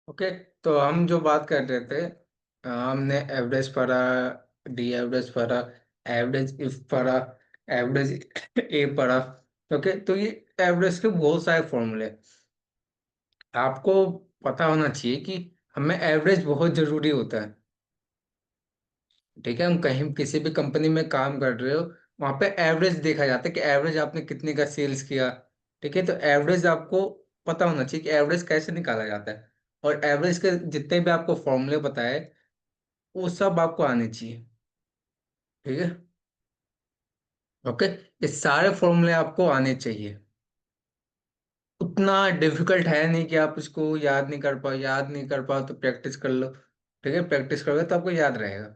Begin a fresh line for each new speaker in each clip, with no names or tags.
Okay. तो हम जो बात कर रहे थे, हमने एवरेज पढ़ा, डी एवरेज पढ़ा, एवरेज इफ पढ़ा, एवरेज ए पढ़ा। ओके, तो ये एवरेज के बहुत सारे फॉर्मूले आपको पता होना चाहिए कि हमें एवरेज बहुत जरूरी होता है। ठीक है, हम कहीं किसी भी कंपनी में काम कर रहे हो, वहां पे एवरेज देखा जाता है कि एवरेज आपने कितने का सेल्स किया। ठीक है, तो एवरेज आपको पता होना चाहिए कि एवरेज कैसे निकाला जाता है। और एवरेज के जितने भी आपको फॉर्मूले बताए, वो सब आपको आने चाहिए। ठीक है। ओके, ये सारे फॉर्मूले आपको आने चाहिए। उतना डिफिकल्ट है नहीं कि आप इसको याद नहीं कर पाओ। याद नहीं कर पाओ तो प्रैक्टिस कर लो। ठीक है, प्रैक्टिस करोगे तो आपको याद रहेगा।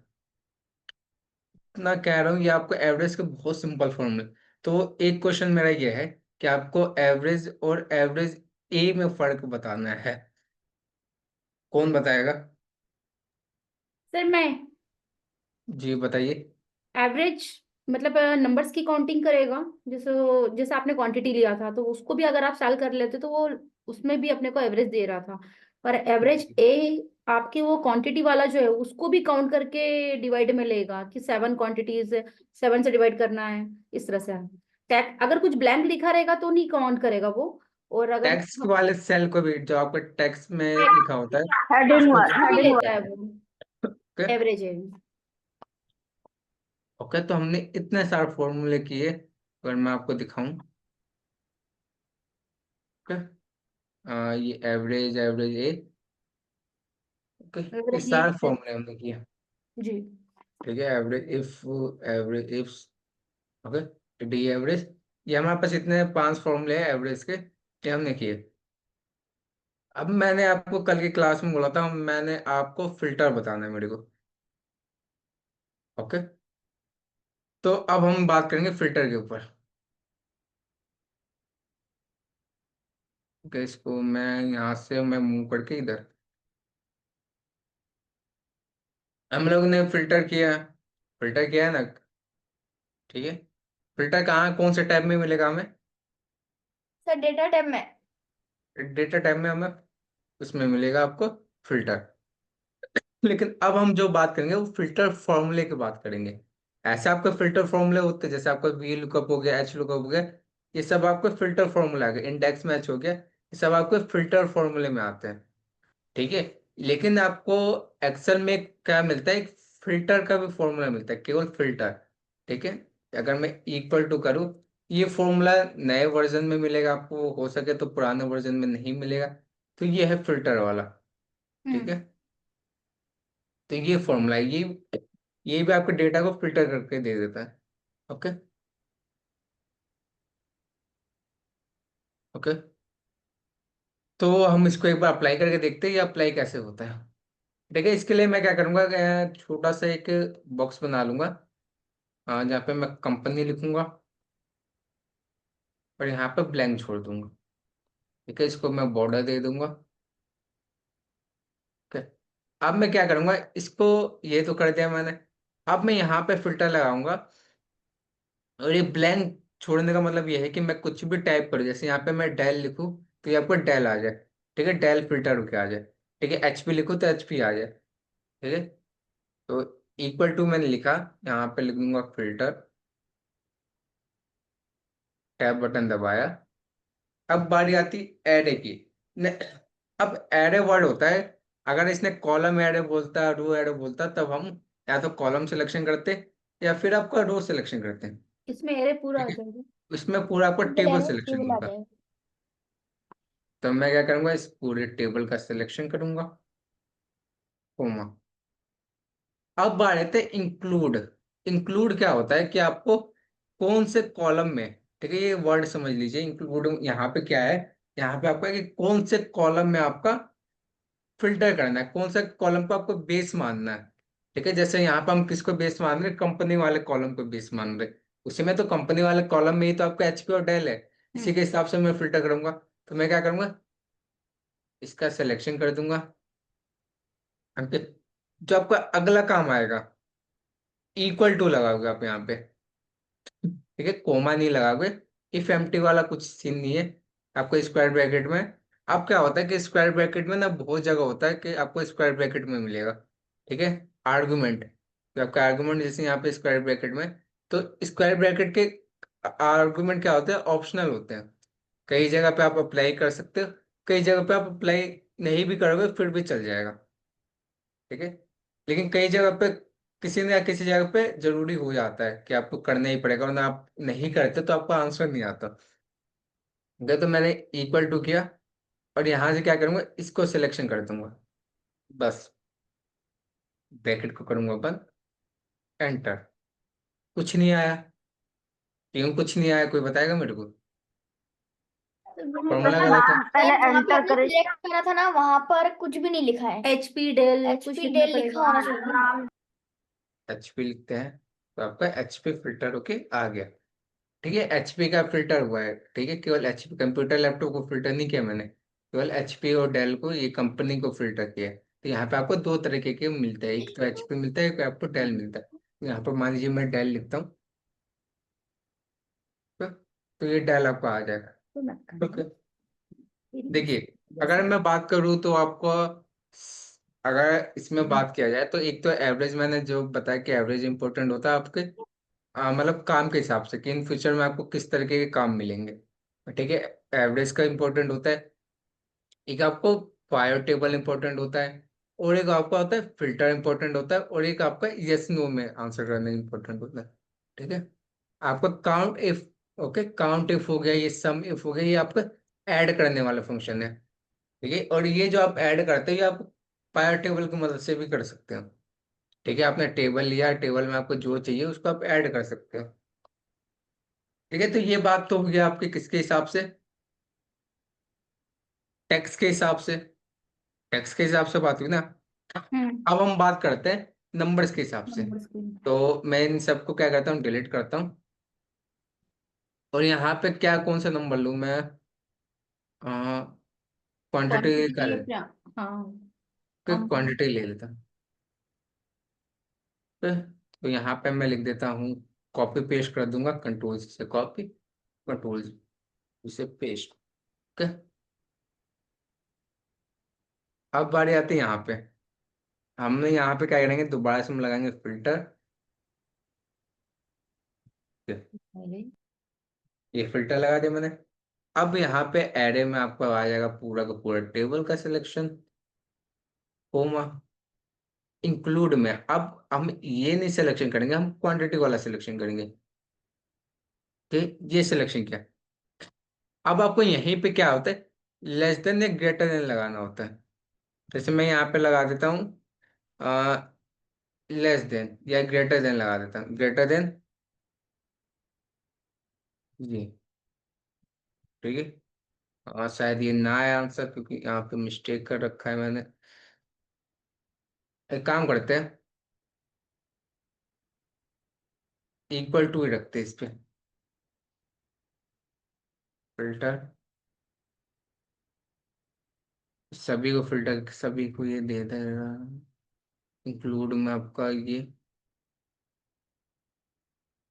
इतना कह रहा हूँ, ये आपको एवरेज के बहुत सिंपल फॉर्मूले। तो एक क्वेश्चन मेरा ये है कि आपको एवरेज और एवरेज ए में फर्क बताना है। कौन बताएगा?
सर मैं।
जी बताइए।
एवरेज मतलब नंबर्स की काउंटिंग करेगा। जैसे जैसे आपने क्वांटिटी लिया था तो उसको भी अगर आप सेल कर लेते तो वो उसमें भी अपने को एवरेज दे रहा था। पर एवरेज ए आपके वो क्वांटिटी वाला जो है उसको भी काउंट करके डिवाइड में लेगा कि 7 क्वांटिटीज, 7 से डिवाइड करना है। इस तरह से टैग अगर कुछ ब्लैंक लिखा रहेगा तो नहीं काउंट करेगा वो। और अगर
टैक्स वाले सेल को भी, जो आपका टैक्स में लिखा होता है,
हेडिंग
उसको
वर्ड
उसको भी
हेडिंग
लेता
वर्ड
है वो।
ओके।
एवरेज है।
ओके, तो हमने इतने सारे फॉर्मूले किए, अगर मैं आपको दिखाऊं। ओके, ये एवरेज, एवरेज ए। ओके, ये
एवरेज
सारे
ये
फॉर्मूले हमने किए।
जी।
ठीक है, average if, average if, okay, D average. ये हमारे पास इतने 5 फॉर्मूले हैं एवरेज के, ये हमने किए। अब मैंने आपको कल की क्लास में बोला था, मैंने आपको फिल्टर बताना है मेरे को। ओके, तो अब हम बात करेंगे फिल्टर के ऊपर। ओके, इसको मैं यहाँ से मैं मूव करके इधर, हम लोग ने फिल्टर किया है ना। ठीक है, फिल्टर कहाँ कौन से टैब में मिलेगा हमें?
सर डेटा टाइप में।
डेटा टैब में हमें, उसमें मिलेगा आपको फिल्टर। लेकिन अब हम जो बात करेंगे वो फिल्टर फॉर्मूले की बात करेंगे। ऐसे आपके फिल्टर फॉर्मूले होते हैं, जैसे आपका वी लुकअप हो गया, एच लुकअप हो गया, ये सब आपको फिल्टर फॉर्मूला आ गया, इंडेक्स मैच हो गया, ये सब आपको फिल्टर फॉर्मूले में आते हैं। ठीक है, लेकिन आपको एक्सेल में क्या मिलता है? एक फिल्टर का भी फॉर्मूला मिलता है, केवल फिल्टर। ठीक है, अगर मैं इक्वल टू करूँ, ये फॉर्मूला नए वर्जन में मिलेगा आपको, हो सके तो पुराने वर्जन में नहीं मिलेगा। तो ये है फिल्टर वाला। ठीक
हम्म।
है, तो ये फॉर्मूला है, ये भी आपके डेटा को फिल्टर करके दे देता है। ओके। ओके, तो हम इसको एक बार अप्लाई करके देखते हैं ये अप्लाई कैसे होता है। ठीक है, इसके लिए मैं क्या करूंगा, छोटा सा एक बॉक्स बना लूंगा, जहाँ पे मैं कंपनी लिखूंगा और यहाँ पे ब्लैंक छोड़ दूंगा। ठीक है, इसको मैं बॉर्डर दे दूंगा। ओके, अब मैं क्या करूंगा, इसको ये तो कर दिया मैंने। अब मैं यहाँ पे फिल्टर लगाऊंगा, और ये ब्लैंक छोड़ने का मतलब ये है कि मैं कुछ भी टाइप करूँ, जैसे यहाँ पे मैं डेल लिखूँ तो ये आपको डेल आ जाए। ठीक है, डेल फिल्टर होके आ जाए। ठीक है, एचपी लिखूँ तो एचपी आ जाए। ठीक है, तो इक्वल टू मैंने लिखा, यहाँ पे लिखूंगा फिल्टर, टैब बटन दबाया। अब बारी आती एरे की। न- अब एरे वर्ड होता है, अगर इसने कॉलम एरे बोलता, रो एरे बोलता, तब हम या तो कॉलम सिलेक्शन करते या फिर आपका रो सिलेक्शन करते हैं।
इसमें एरे पूरा
ठीक
आ
है,
जाएगा।
इसमें पूरा आपको
single
table
array
selection
table आ
होगा।
जाएगा।
तो मैं क्या करूंगा, इस पूरे टेबल का सिलेक्शन करूंगा, कोमा। अब बात आते हैं इंक्लूड। इंक्लूड क्या होता है कि आपको कौन से कॉलम में, ठीक है, ये वर्ड समझ लीजिए। इंक्लूड यहाँ पे क्या है, यहाँ पे आपका कि कौन से कॉलम में आपका फिल्टर करना है, कौन सा कॉलम को आपको बेस मानना है। ठीक है, जैसे यहाँ पे हम किसको बेस मान रहे, कंपनी वाले कॉलम को बेस मान रहे। उसी में तो कंपनी वाले कॉलम में ही तो आपका एचपी और डेल है। इसी
हम्म।
के हिसाब से मैं फिल्टर करूंगा। तो मैं क्या करूंगा, इसका सिलेक्शन कर दूंगा। ओके, जो आपका अगला काम आएगा, इक्वल टू लगाओगे आप यहाँ पे। ठीक है, कोमा नहीं लगाओगे, इफ एम्प्टी वाला कुछ सीन नहीं है, आपको स्क्वायर ब्रैकेट में अब क्या होता है कि स्क्वायर ब्रैकेट में ना बहुत जगह होता है कि आपको स्क्वायर ब्रैकेट में मिलेगा, ठीक है, आर्गुमेंट। तो आपका आर्गुमेंट जैसे यहाँ पे स्क्वायर ब्रैकेट में, तो स्क्वायर ब्रैकेट के आर्गुमेंट क्या होते हैं, ऑप्शनल होते हैं। कई जगह पे आप अप्लाई कर सकते हो, कई जगह पे आप अप्लाई नहीं भी करोगे फिर भी चल जाएगा, ठीक है। लेकिन कई जगह पे किसी न या किसी जगह पे जरूरी हो जाता है कि आपको करना ही पड़ेगा, वरना आप नहीं करते तो आपका आंसर नहीं आता। अगर तो मैंने इक्वल टू किया और यहां से क्या करूंगा, इसको सिलेक्शन कर दूंगा, बस ब्रैकेट को करूंगा बंद, एंटर। कुछ नहीं आया। क्यों कुछ नहीं आया, कोई बताएगा मेरे को? फॉर्मूला
पता
गलत है।
ना, पहले
सर जहाँ पे
एंटर
आपने
करे।
सिलेक्ट करा था ना वहां पर कुछ भी नहीं लिखा है।
HP डेल कुछ
एचपी
लिखना
डेल लिखा
पड़ेगा।
होना चाहिए।
नाम।
एचपी लिखते हैं तो आपका एचपी फिल्टर होके आ गया, ठीक है। एचपी का फिल्टर हुआ है, ठीक है, केवल एचपी कंप्यूटर लैपटॉप को फिल्टर नहीं किया मैंने, केवल एचपी और डेल को, ये कंपनी को फिल्टर किया है। तो यहाँ पे आपको दो तरीके के मिलते हैं, एक तो एचपी मिलता है, एक आपको डेल मिलता है। तो यहाँ पर मान लीजिए मैं डेल लिखता हूँ, तो ये डेल आपको आ जाएगा।
तो मत करना
ओके,
तेरी
देखिए, अगर
जैसा।
मैं बात करूँ तो आपको, अगर इसमें बात किया जाए तो एक तो एवरेज, मैंने जो बताया कि एवरेज इंपॉर्टेंट होता है आपके मतलब काम के हिसाब से कि इन फ्यूचर में आपको किस तरीके के काम मिलेंगे, ठीक है। एवरेज का इंपॉर्टेंट होता है, एक आपको फायर टेबल इंपॉर्टेंट होता है, और एक आपका होता है फिल्टर इंपॉर्टेंट होता है, और एक आपका यस नो में आंसर करना इंपॉर्टेंट होता है, ठीक है। आपका count if, okay, count if हो गया, ये सम इफ हो गया, ये आपका ऐड करने वाला फंक्शन है, ठीक है। और ये जो आप ऐड करते हो ये आप फायर टेबल की मदद से भी कर सकते हो, ठीक है। आपने टेबल लिया, टेबल में आपको जो चाहिए उसको आप ऐड कर सकते हो, ठीक है। तो ये बात तो हो गया आपके किसके हिसाब से, टैक्स के हिसाब से, टैक्स के हिसाब से बात हुई ना।
हम्म।
अब हम बात करते हैं नंबर्स के हिसाब से।
Number screen.
तो मैं इन सबको क्या करता हूँ, डिलीट करता हूँ, और यहाँ पे क्या कौन सा नंबर लूँ मैं, क्वांटिटी का
क्वांटिटी
ले,
अपना। हाँ। हाँ हाँ।
क्वांटिटी ले लेता हूँ, ठीक है? तो यहाँ पे मैं लिख देता हूँ, कॉपी पेस्ट कर दूंगा, कंट्रोल से कॉपी, कंट्रोल से पेस्ट, ओके। अब बारी आती है यहाँ पे, हमने यहाँ पे क्या करेंगे, दोबारा से हम लगाएंगे फिल्टर,
पहले
ये फिल्टर लगा दिया मैंने। अब यहाँ पे एरे में आपको आ जाएगा पूरा का पूरा टेबल का सिलेक्शन, कोमा, इंक्लूड में अब हम ये नहीं सिलेक्शन करेंगे, हम क्वांटिटी वाला सिलेक्शन करेंगे, ठीक, ये सिलेक्शन किया। अब आपको यहीं पे क्या होता है, लेस देन या ग्रेटर देन लगाना होता है। जैसे मैं यहाँ पे लगा देता हूँ लेस देन या ग्रेटर देन, लगा देता हूँ ग्रेटर देन, जी, ठीक है। शायद ये ना आया आंसर क्योंकि यहाँ पे मिस्टेक कर रखा है मैंने। एक काम करते हैं, इक्वल टू ही रखते हैं इस पे, फिल्टर, सभी को फिल्टर, सभी को ये दे देना, इंक्लूड में आपका ये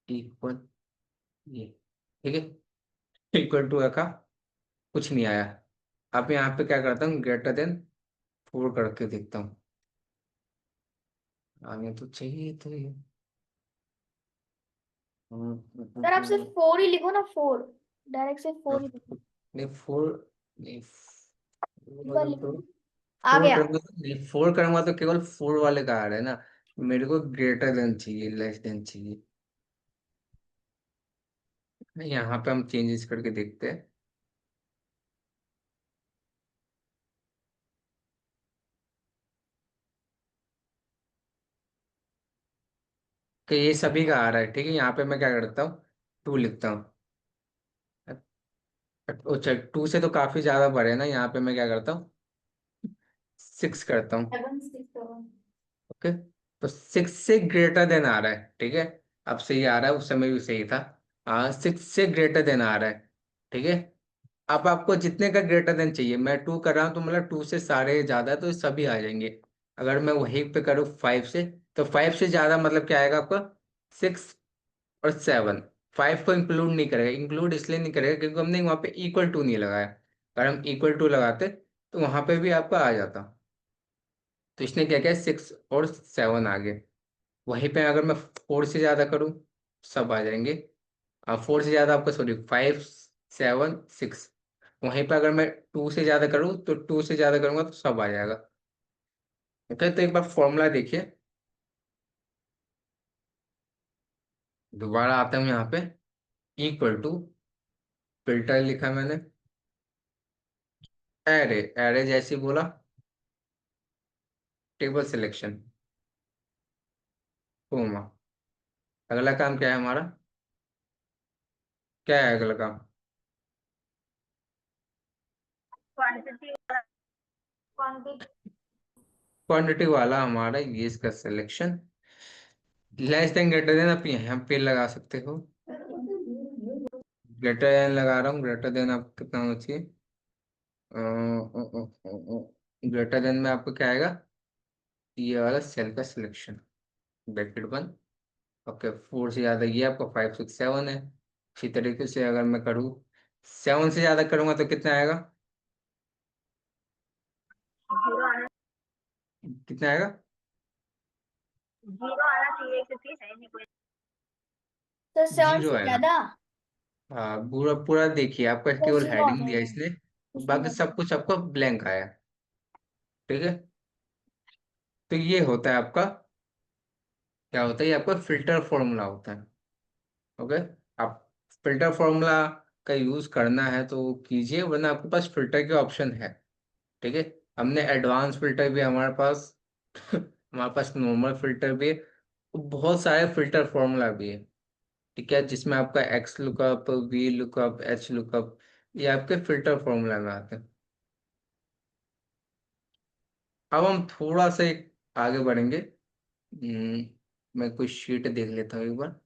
इक्वल, ये, ठीक है, इक्वल टू रखा, कुछ नहीं आया। अब यहाँ पे क्या करता हूँ, ग्रेटर देन 4 करके देखता हूँ, आगे तो चाहिए तो ये।
सर आप सिर्फ 4 ही लिखो ना, 4। डायरेक्ट से 4 ही लिखो।
नहीं 4, नहीं
एक बार लिखो। आ
फोर
गया।
करूंगा तो, नहीं 4 करूंगा तो केवल 4 वाले का आ रहा है ना, मेरे को ग्रेटर देन चाहिए, लेस देन चाहिए। यहाँ पे हम चेंजेस करके देखते हैं कि ये सभी का आ रहा है, ठीक है। यहाँ पे मैं क्या करता हूँ, 2 लिखता हूँ, अच्छा 2 से तो काफी ज्यादा बड़े ना, यहाँ पे मैं क्या करता हूँ, 6 करता हूँ,
7 6 7।
ओके। तो 6 से ग्रेटर देन आ रहा है, ठीक है। अब सही आ रहा है, उस समय भी सही था। 6 से ग्रेटर देन आ रहा है, ठीक है। अब आपको जितने का ग्रेटर देन चाहिए, मैं 2 कर रहा हूँ तो मतलब 2 से सारे ज्यादा, तो सभी आ जाएंगे। अगर मैं वहीं पे करूँ 5 से, तो 5 से ज्यादा मतलब क्या आएगा आपका, 6 और 7। 5 को इंक्लूड नहीं करेगा, इंक्लूड इसलिए नहीं करेगा क्योंकि हमने वहाँ पे इक्वल टू नहीं लगाया। अगर हम इक्वल टू लगाते तो वहां पे भी आपका आ जाता। तो इसने क्या किया, 6 और 7 आ गए। वहीं पे अगर मैं 4 से ज्यादा करूँ सब आ जाएंगे। 4 से ज्यादा आपका, सॉरी, 5, 7, 6। वहीं पे अगर मैं 2 से ज्यादा करूँ तो 2 से ज्यादा करूंगा तो सब आ जाएगा। ओके, तो एक बार फॉर्मूला देखिए। दोबारा आता हूँ यहाँ पे, इक्वल टू, फिल्टर लिखा मैंने, एरे, एरे जैसे बोला, टेबल सिलेक्शन, कोमा। अगला काम क्या है हमारा, क्या है अगला काम?
क्वांटिटी क्वांटिटी
क्वांटिटी वाला हमारा ये इसका selection. Less than greater than आप यहाँ पे लगा सकते हो। ग्रेटर देन लगा रहा हूँ, ग्रेटर देन आप कितना होना चाहिए, ग्रेटर देन में आपको क्या आएगा, ये वाला सेल का सिलेक्शन, ब्रैकेट बंद। ओके, 4 से ज्यादा ये आपका 5, 6, 7 है। इसी तरीके से अगर मैं करूँ 7 से ज्यादा करूंगा तो कितना आएगा,
जीरो आना
कितना आएगा?
जीरो आना चाहिए क्योंकि है नहीं कोई। तो 7
जीरो
से
आएगा।
ज्यादा
हाँ, पूरा पूरा देखिए, आपका
तो
केवल
जीरो आ
हेडिंग दिया
जाएगा
इसने,
उसमें
बाकी
क्या
सब कुछ आपका ब्लैंक आया। ठीक है, तो ये होता है आपका, क्या होता है, ये आपका फिल्टर फॉर्मूला होता है। ओके, आप फिल्टर फॉर्मूला का यूज करना है तो कीजिए, वरना आपके पास फिल्टर के ऑप्शन है। ठीक है, हमने एडवांस फिल्टर भी हमारे पास हमारे पास नॉर्मल फिल्टर भी है, बहुत सारे फिल्टर फॉर्मूला भी है। ठीक है, जिसमें आपका x lookup, V lookup, H lookup, ये आपके फिल्टर फॉर्मूला में आते हैं। अब हम थोड़ा सा एक आगे बढ़ेंगे। मैं कुछ शीट देख लेता हूँ एक बार।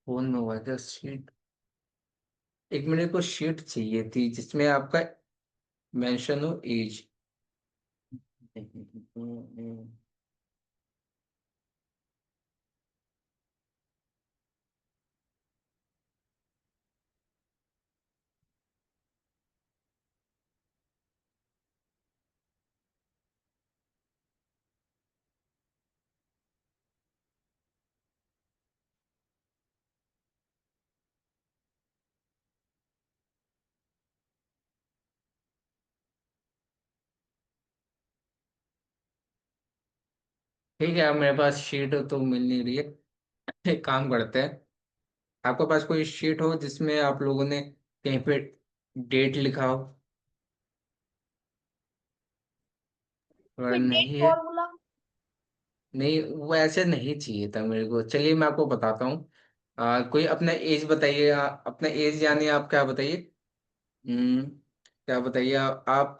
फोन में हुआ था शीट, एक मिनट को शीट चाहिए थी जिसमें आपका मेंशन हो एज। ठीक है, अब मेरे पास शीट तो मिल नहीं रही है। एक काम करते हैं, आपके पास कोई शीट हो जिसमें आप लोगों ने कहीं पे डेट लिखा हो? अगर
फिर डेट
नहीं है,
फॉर्मूला
नहीं वो ऐसे नहीं चाहिए था मेरे को। चलिए मैं आपको बताता हूँ। कोई अपना एज बताइए, अपना एज यानी आप क्या बताइए, क्या बताइए आप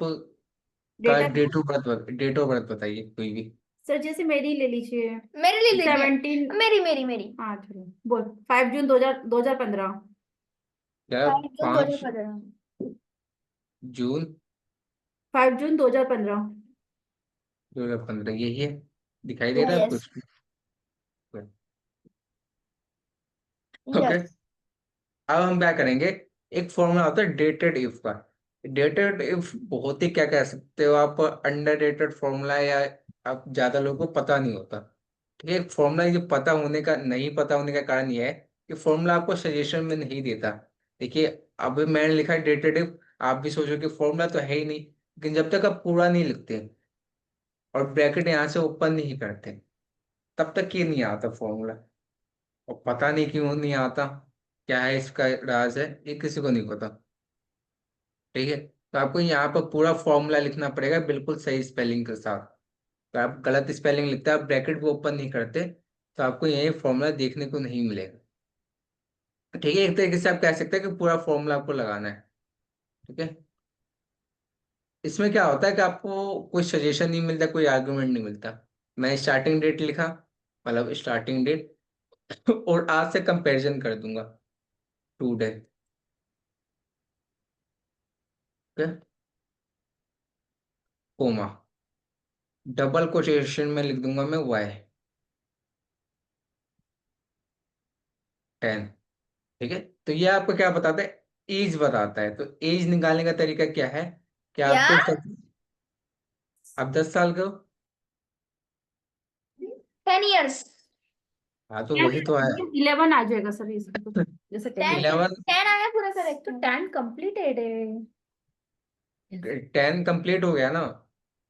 का
date of
date of birth, date of birth बताइए कोई भी।
सर, जैसे मेरी ले लीजिए।
मेरे लिए ले ली
17।
मेरी मेरी मेरी
हाँ चलो बोल, 5 जून 2015।
क्या,
5 जून
5
2015
जून
5 जून 2015।
2015, यही है? दिखाई दे रहा है आपको
यस
इसमें? ओके,
यस
अब हम क्या करेंगे, एक फॉर्मूला होता है डेटेड इफ का। डेटेड इफ बहुत ही, क्या कह सकते हो आप, अंडररेटेड फॉर्मूला, या आप ज्यादा लोगों को पता नहीं होता। ठीक है, फॉर्मूला जो पता होने का, नहीं पता होने का कारण यह है कि फॉर्मूला आपको सजेशन में नहीं देता। देखिए, अब मैंने लिखा है डेटेड इफ, आप भी सोचो कि फॉर्मूला तो है ही नहीं, लेकिन जब तक आप पूरा नहीं लिखते और ब्रैकेट यहाँ से ओपन नहीं करते, तब तक ये नहीं आता फॉर्मूला। और पता नहीं क्यों नहीं आता, क्या है इसका राज है, ये किसी को नहीं पता। ठीक है, तो आपको यहाँ पर पूरा फॉर्मूला लिखना पड़ेगा बिल्कुल सही स्पेलिंग के साथ। तो आप गलत स्पेलिंग लिखते हैं, आप ब्रैकेट को ओपन नहीं करते, तो आपको यही फॉर्मूला देखने को नहीं मिलेगा। ठीक है, एक तरीके से आप कह सकते हैं कि पूरा फॉर्मूला आपको लगाना है। ठीक है, इसमें क्या होता है कि आपको कोई सजेशन नहीं मिलता, कोई आर्गुमेंट नहीं मिलता। मैं स्टार्टिंग डेट लिखा, मतलब स्टार्टिंग डेट और आज से कंपैरिजन कर दूंगा, today. Okay, comma, double quotation में लिख दूंगा मैं वाई 10। ठीक है, तो ये आपको क्या बताता है? एज बताता है। तो एज निकालने का तरीका क्या है कि
क्या?
आपको आप 10 साल के हो।
10 years।
हाँ, तो वही तो है।
11 आ जाएगा सर इसमें तो, जैसे 10
10
11,
10 आया पूरा करेक्ट।
तो 10 कंप्लीटेड है।
10 कंप्लीट हो गया ना।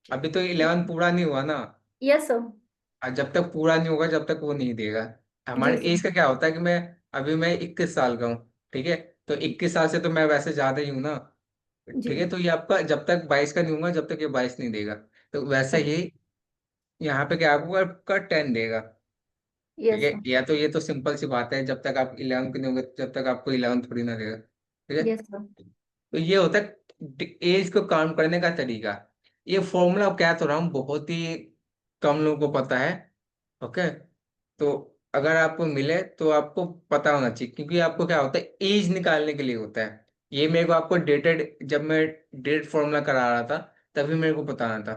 अभी तो 11 पूरा नहीं हुआ ना।
Yes sir.
और जब तक पूरा नहीं होगा जब तक वो नहीं देगा।
जी
हमारे
सर।
एज का क्या होता है कि मैं 21 साल का हूँ। ठीक है, तो 21 साल से तो मैं वैसे ज्यादा ही हूँ ना।
जी।
ठीक है, तो ये आपका जब तक 22 का नहीं होगा जब तक ये 22 नहीं देगा। तो वैसे ही यहाँ पे क्या आपको आपका 10 देगा। ठीक
यस
है,
सर।
या तो ये तो सिंपल सी बात है, जब तक आप 11 के नहीं होंगे जब तक आपको 11 थोड़ी ना देगा। ठीक है,
यस सर।
तो ये होता है एज को काउंट करने का तरीका। ये फॉर्मूला क्या तो रहा हूँ, बहुत ही कम लोगों को पता है। ओके, तो अगर आपको मिले तो आपको पता होना चाहिए, क्योंकि आपको क्या होता है एज निकालने के लिए होता है। ये मेरे को आपको डेटेड, जब मैं डेट फॉर्मूला करा रहा था तभी मेरे को बताना था।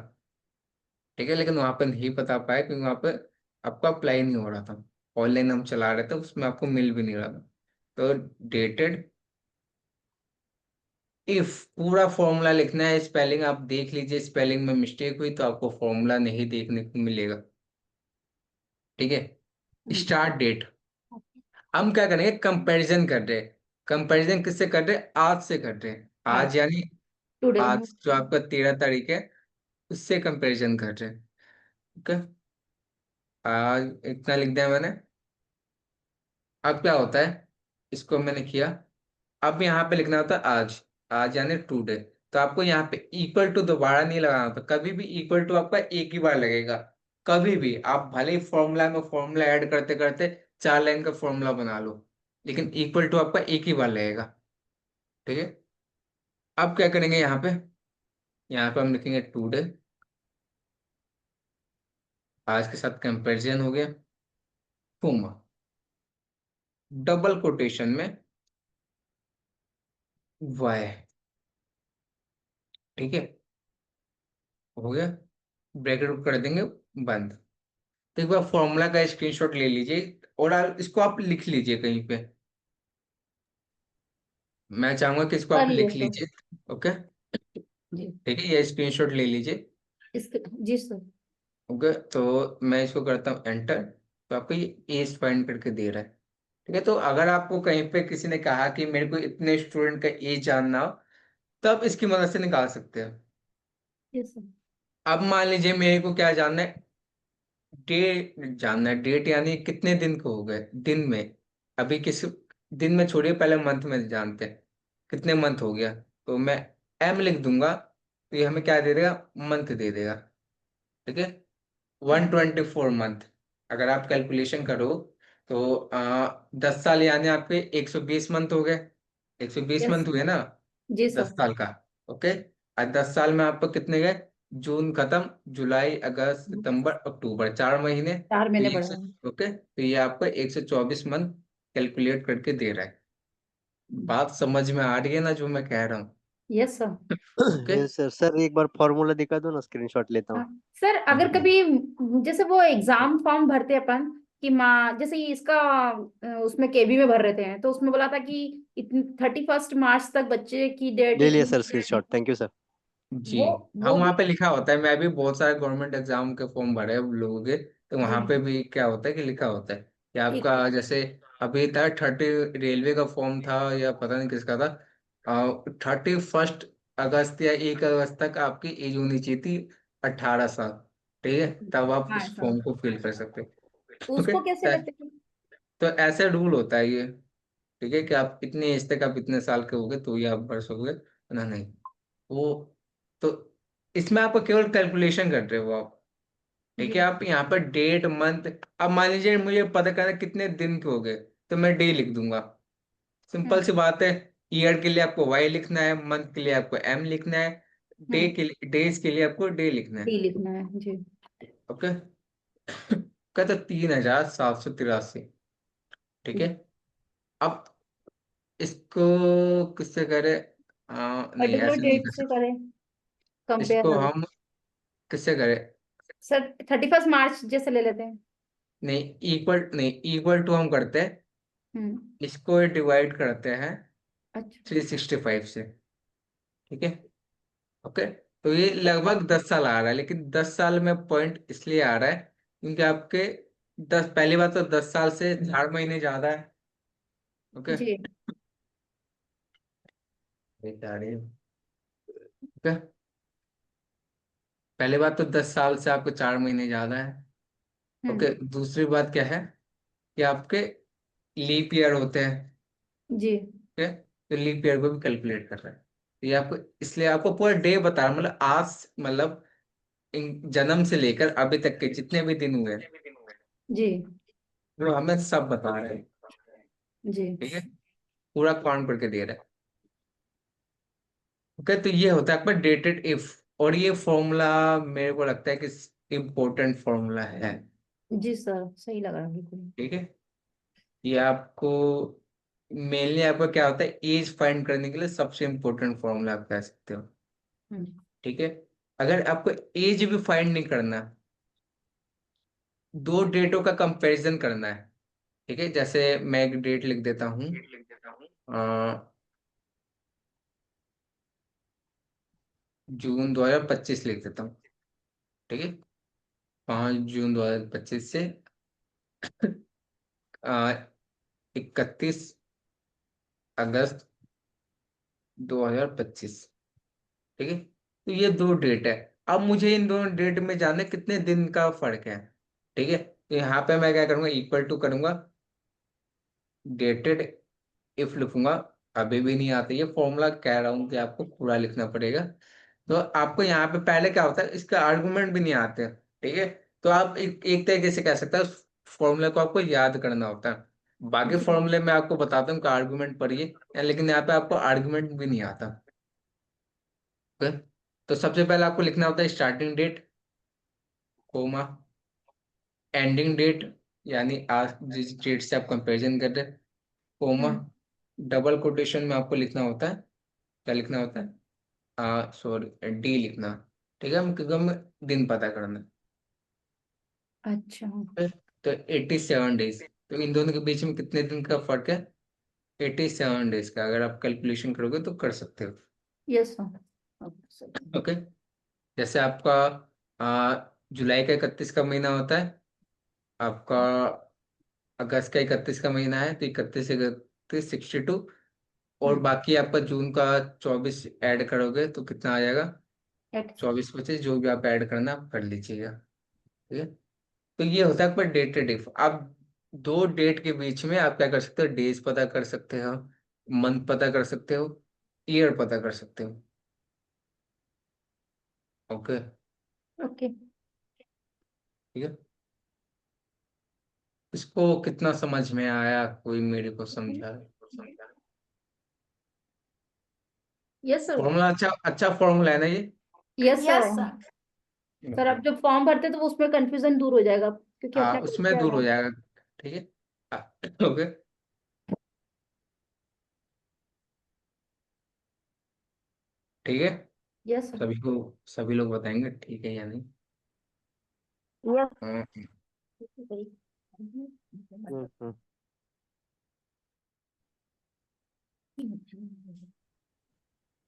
ठीक है, लेकिन वहां पर नहीं बता पाया क्योंकि वहां पर आपको अप्लाई नहीं हो रहा था। ऑनलाइन हम चला रहे थे, उसमें आपको मिल भी नहीं रहा था। तो डेटेड इफ पूरा फॉर्मूला लिखना है। स्पेलिंग आप देख लीजिए, स्पेलिंग में मिस्टेक हुई तो आपको फॉर्मूला नहीं देखने को मिलेगा। ठीक है, स्टार्ट डेट। हम क्या करेंगे, कंपैरिजन कर रहे हैं। कंपैरिजन किससे कर रहे हैं? आज से कर रहे हैं।
आज।
आज यानी
टुडे।
आज जो आपका 13 तारीख है उससे कंपैरिजन कर रहे हैं। ओके, आज इतना लिख दिया मैंने। अब क्या होता है, इसको मैंने किया। अब यहाँ पे लिखना होता है आज। आज यानी टुडे। तो आपको यहाँ पे इक्वल टू दोबारा नहीं लगाना होता। कभी भी इक्वल टू आपका एक ही बार लगेगा। कभी भी आप भले ही फॉर्मूला में फॉर्मूला ऐड करते करते 4 लाइन का फॉर्मूला बना लो, लेकिन इक्वल टू आपका एक ही बार लगेगा। ठीक है, अब क्या करेंगे यहाँ पे हम लिखेंगे टुडे। आज के साथ कंपैरिजन हो गया। पुमा, डबल कोटेशन में वाई। ठीक है, हो गया। ब्रैकेट कर देंगे बंद। तो एक बार फॉर्मूला का स्क्रीनशॉट ले लीजिए और इसको आप लिख लीजिए कहीं पे। मैं चाहूंगा कि इसको
कर
आप
लिया
लिख
सर।
लीजिए। ओके,
जी।
ठीक है, ये स्क्रीनशॉट ले लीजिए।
इसके जी सर।
ओके, तो मैं इसको करता हूँ एंटर। तो आपको ये एज फाइंड करके दे रहा है। ठीक है, तो अगर आपको कहीं पे किसी ने कहा कि मेरे को इतने स्टूडेंट का एज जानना हो, तब इसकी मदद से निकाल सकते हैं।
Yes sir.
अब मान लीजिए मेरे को क्या जानना है, डेट जानना है। डेट यानी कितने दिन को हो गए दिन में। अभी किस दिन में छोड़िए, पहले मंथ में जानते हैं कितने मंथ हो गया। तो मैं एम लिख दूंगा तो ये हमें क्या दे देगा? मंथ दे देगा। ठीक है, 124 मंथ। अगर आप कैलकुलेशन करो तो 10 साल यानी आपके 120 मंथ हो गए। 120
यस।
मंथ हुए ना
जी
दस
सर।
साल का। ओके, आज 10 साल में आपको कितने गए? जून खत्म, जुलाई अगस्त सितंबर अक्टूबर, 4 महीने।
चार
तो
महीने
ये
बढ़ रहे हैं।
ओके, तो ये आपको 124 मंथ कैलकुलेट करके दे रहा है। बात समझ में आ रही है ना जो मैं कह रहा हूँ?
Yes sir.
Okay,
yes sir. Sir एक बार फॉर्मूला दिखा दो ना, स्क्रीनशॉट लेता हूँ।
हाँ। सर अगर कभी जैसे वो एग्जाम फॉर्म भरते अपन कि माँ जैसे ये इसका उसमें केबी में भर रहे थे तो उसमें बोला था कि इतनी 31 मार्च तक बच्चे की डेट
ले लिया
इतनी
सर
है।
Screenshot, thank you sir.
जी।
वो
हाँ,
वो
वहाँ
भी।
पे लिखा होता है। मैं भी बहुत सारे गवर्नमेंट एग्जाम के फॉर्म भरे हैं लोगों के। तो
जी।
वहाँ पे भी क्या होता है कि लिखा होता है कि
एक।
आपका जैसे अभी था 30, रेलवे का फॉर्म था या पता नहीं किसका था। 31 अगस्त या 1 अगस्त तक आपकी एज होनी चाहिए थी 18 साल। ठीक है, तब आप
हाँ
उस
सर।
फॉर्म को फिल कर सकते
तो
हो। ओके,
उसको कैसे लेते हैं?
तो ऐसे रूल होता है ये। ठीक है, कि आप इतने एज तक आप इतने साल के हो गए तो ये आप भर सकोगे, वरना नहीं। वो तो इसमें आप केवल कैलकुलेशन कर रहे हो आप। ठीक है,
जी।
आप यहाँ पर डेट मंथ। अब मान लीजिए मुझे पता करना है कितने दिन के हो गए, तो मैं डे लिख दूंगा। सिंपल
हम्म।
सी बात है। ईयर के लिए आपको वाई लिखना है, मंथ के लिए आपको एम लिखना है, डे
हम्म।
के लिए डेज के लिए आपको डे लिखना है।
डी लिखना है जी।
ओके, कहते 3783। ठीक है। अब इसको किससे करें? नहीं,
पर्टिकुलर
ऐसे नहीं
डेट
कर
से
सकते।
करें कंपेयर
इसको
मतलब।
हम किससे करें?
सर 31 मार्च जैसे ले लेते हैं।
नहीं, इक्वल टू हम करते हैं,
हम्म।
इसको डिवाइड करते हैं
अच्छा
365 से। ठीक है। ओके। तो ये लगभग 10 साल आ रहा है, लेकिन 10 साल में पॉइंट इसलिए आ रहा है क्योंकि आपके 10, पहली बात तो 10 साल से 4 महीने ज्यादा है। ओके।
जी।
बता रही हूँ। ओके। पहली बात तो 10 साल से आपको 4 महीने ज्यादा है। ओके।
हम्म।
दूसरी बात क्या है कि आपके लीप ईयर होते हैं।
जी।
ओके। तो लीप ईयर को भी कैलकुलेट कर रहा है। तो ये आपको, इसलिए आपको पूरा डे बता रहा हूं, मतलब आज, मतलब जन्म से लेकर अभी तक के जितने भी दिन हुए हैं,
जी।
वो हमें सब बता रहे हैं।
जी।
ठीक है। पूरा काउंट करके दे रहा है। ओके। तो ये होता है आपका डेटेड इफ, और ये फॉर्मूला मेरे को लगता है कि इम्पोर्टेंट फॉर्मूला है।
जी सर सही लगा बिल्कुल।
ठीक है। ये आपको मेनली आपका क्या होता है, एज फाइंड करने के लिए सबसे इम्पोर्टेंट फॉर्मूला आप कह सकते हो।
हम्म।
ठीक है। अगर आपको एज भी फाइंड नहीं करना, दो डेटों का कंपैरिजन करना है। ठीक है। जैसे मैं एक डेट लिख देता हूँ, जून 2025 लिख देता हूँ। ठीक है। 5 जून 2025 से 31 अगस्त 2025। ठीक है। तो ये दो डेट है। अब मुझे इन दोनों डेट में जानना है कितने दिन का फर्क है। ठीक है। तो यहाँ पे मैं क्या करूंगा, इक्वल टू करूंगा, डेटेड इफ लिखूंगा। अभी भी नहीं आता, ये फॉर्मूला कह रहा हूँ कि आपको पूरा लिखना पड़ेगा। तो आपको यहाँ पे पहले क्या होता है, इसका आर्गुमेंट भी नहीं आते। ठीक है। तो आप एक तरीके से कह सकते हैं, फॉर्मूले को आपको याद करना होता है। बाकी
जी।
फॉर्मूले में आपको बताता हूँ कि आर्गुमेंट पढ़िए, लेकिन यहाँ पे आपको आर्गुमेंट भी नहीं आता। ओके। तो सबसे पहले आपको लिखना होता है starting date, comma, ending date, यानी आज जिस डेट से आप कंपेरिजन कर रहे हैं, कोमा,
हम्म।
डबल कोटेशन में आपको लिखना होता है, क्या लिखना होता है, सॉरी, डी लिखना। ठीक है। हम क्योंकि हमें दिन पता करना
अच्छा।
है। तो 87 डेज, तो इन दोनों के बीच में कितने दिन का फर्क है? 87 डेज का, अगर आप कैलकुलेशन करोगे तो कर सकते हो।
Yes sir.
ओके। जैसे आपका जुलाई का 31 का महीना होता है, आपका अगस्त का 31 का महीना है, तो 31 31 62, और
हम्म।
बाकी आपका जून का 24 ऐड करोगे तो कितना आ जाएगा?
एट।
24 25, जो भी आप ऐड करना आप कर लीजिएगा। ठीक है। तो ये होता है आपका डेटेड इफ। आप दो डेट के बीच में आप क्या कर सकते हो, डेज पता कर सकते हो, मंथ पता कर सकते हो, ईयर पता कर सकते हो। ओके।
ओके।
ठीक है। इसको कितना समझ में आया, कोई मेरे को समझा?
Yes sir.
फॉर्मूला अच्छा अच्छा फॉर्मूला है ना ये?
Yes sir.
Yes sir.
Sir आप जब फॉर्म भरते तो उसमें कंफ्यूजन दूर हो जाएगा क्योंकि
हाँ,
अपने को दिख
उसमें दूर
जाएगा।
हो जाएगा। ठीक है। ओके। ठीक है।
Yes sir.
सभी लोग बताएंगे ठीक है या नहीं।
यस।
हाँ,
हम्म।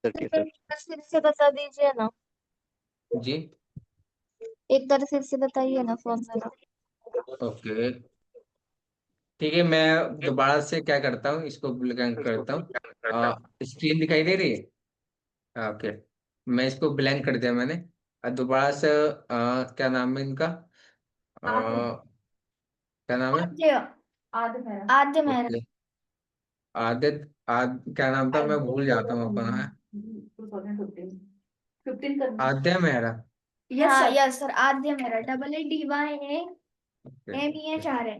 फिर
सर।
एक बार फिर से बता दीजिए ना।
जी।
एक बार फिर से बताइए ना फॉर्मूला।
ओके। ठीक है, मैं दोबारा से क्या करता हूँ, इसको ब्लैंक करता हूँ। स्क्रीन दिखाई दे रही है? ओके। मैं इसको ब्लैंक कर दिया मैंने। दोबारा से क्या नाम है इनका,
आद्य।
क्या नाम है?
आद्य। आद्य मेहरा।
ओके। आदित्य, क्या नाम था, मैं भूल जाता हूँ अपना है।
15 कर।
आद्य मेहरा।
यस
हाँ
सर।
यस सर, आद्य मेहरा, DADYA
ओके।
MEHR है।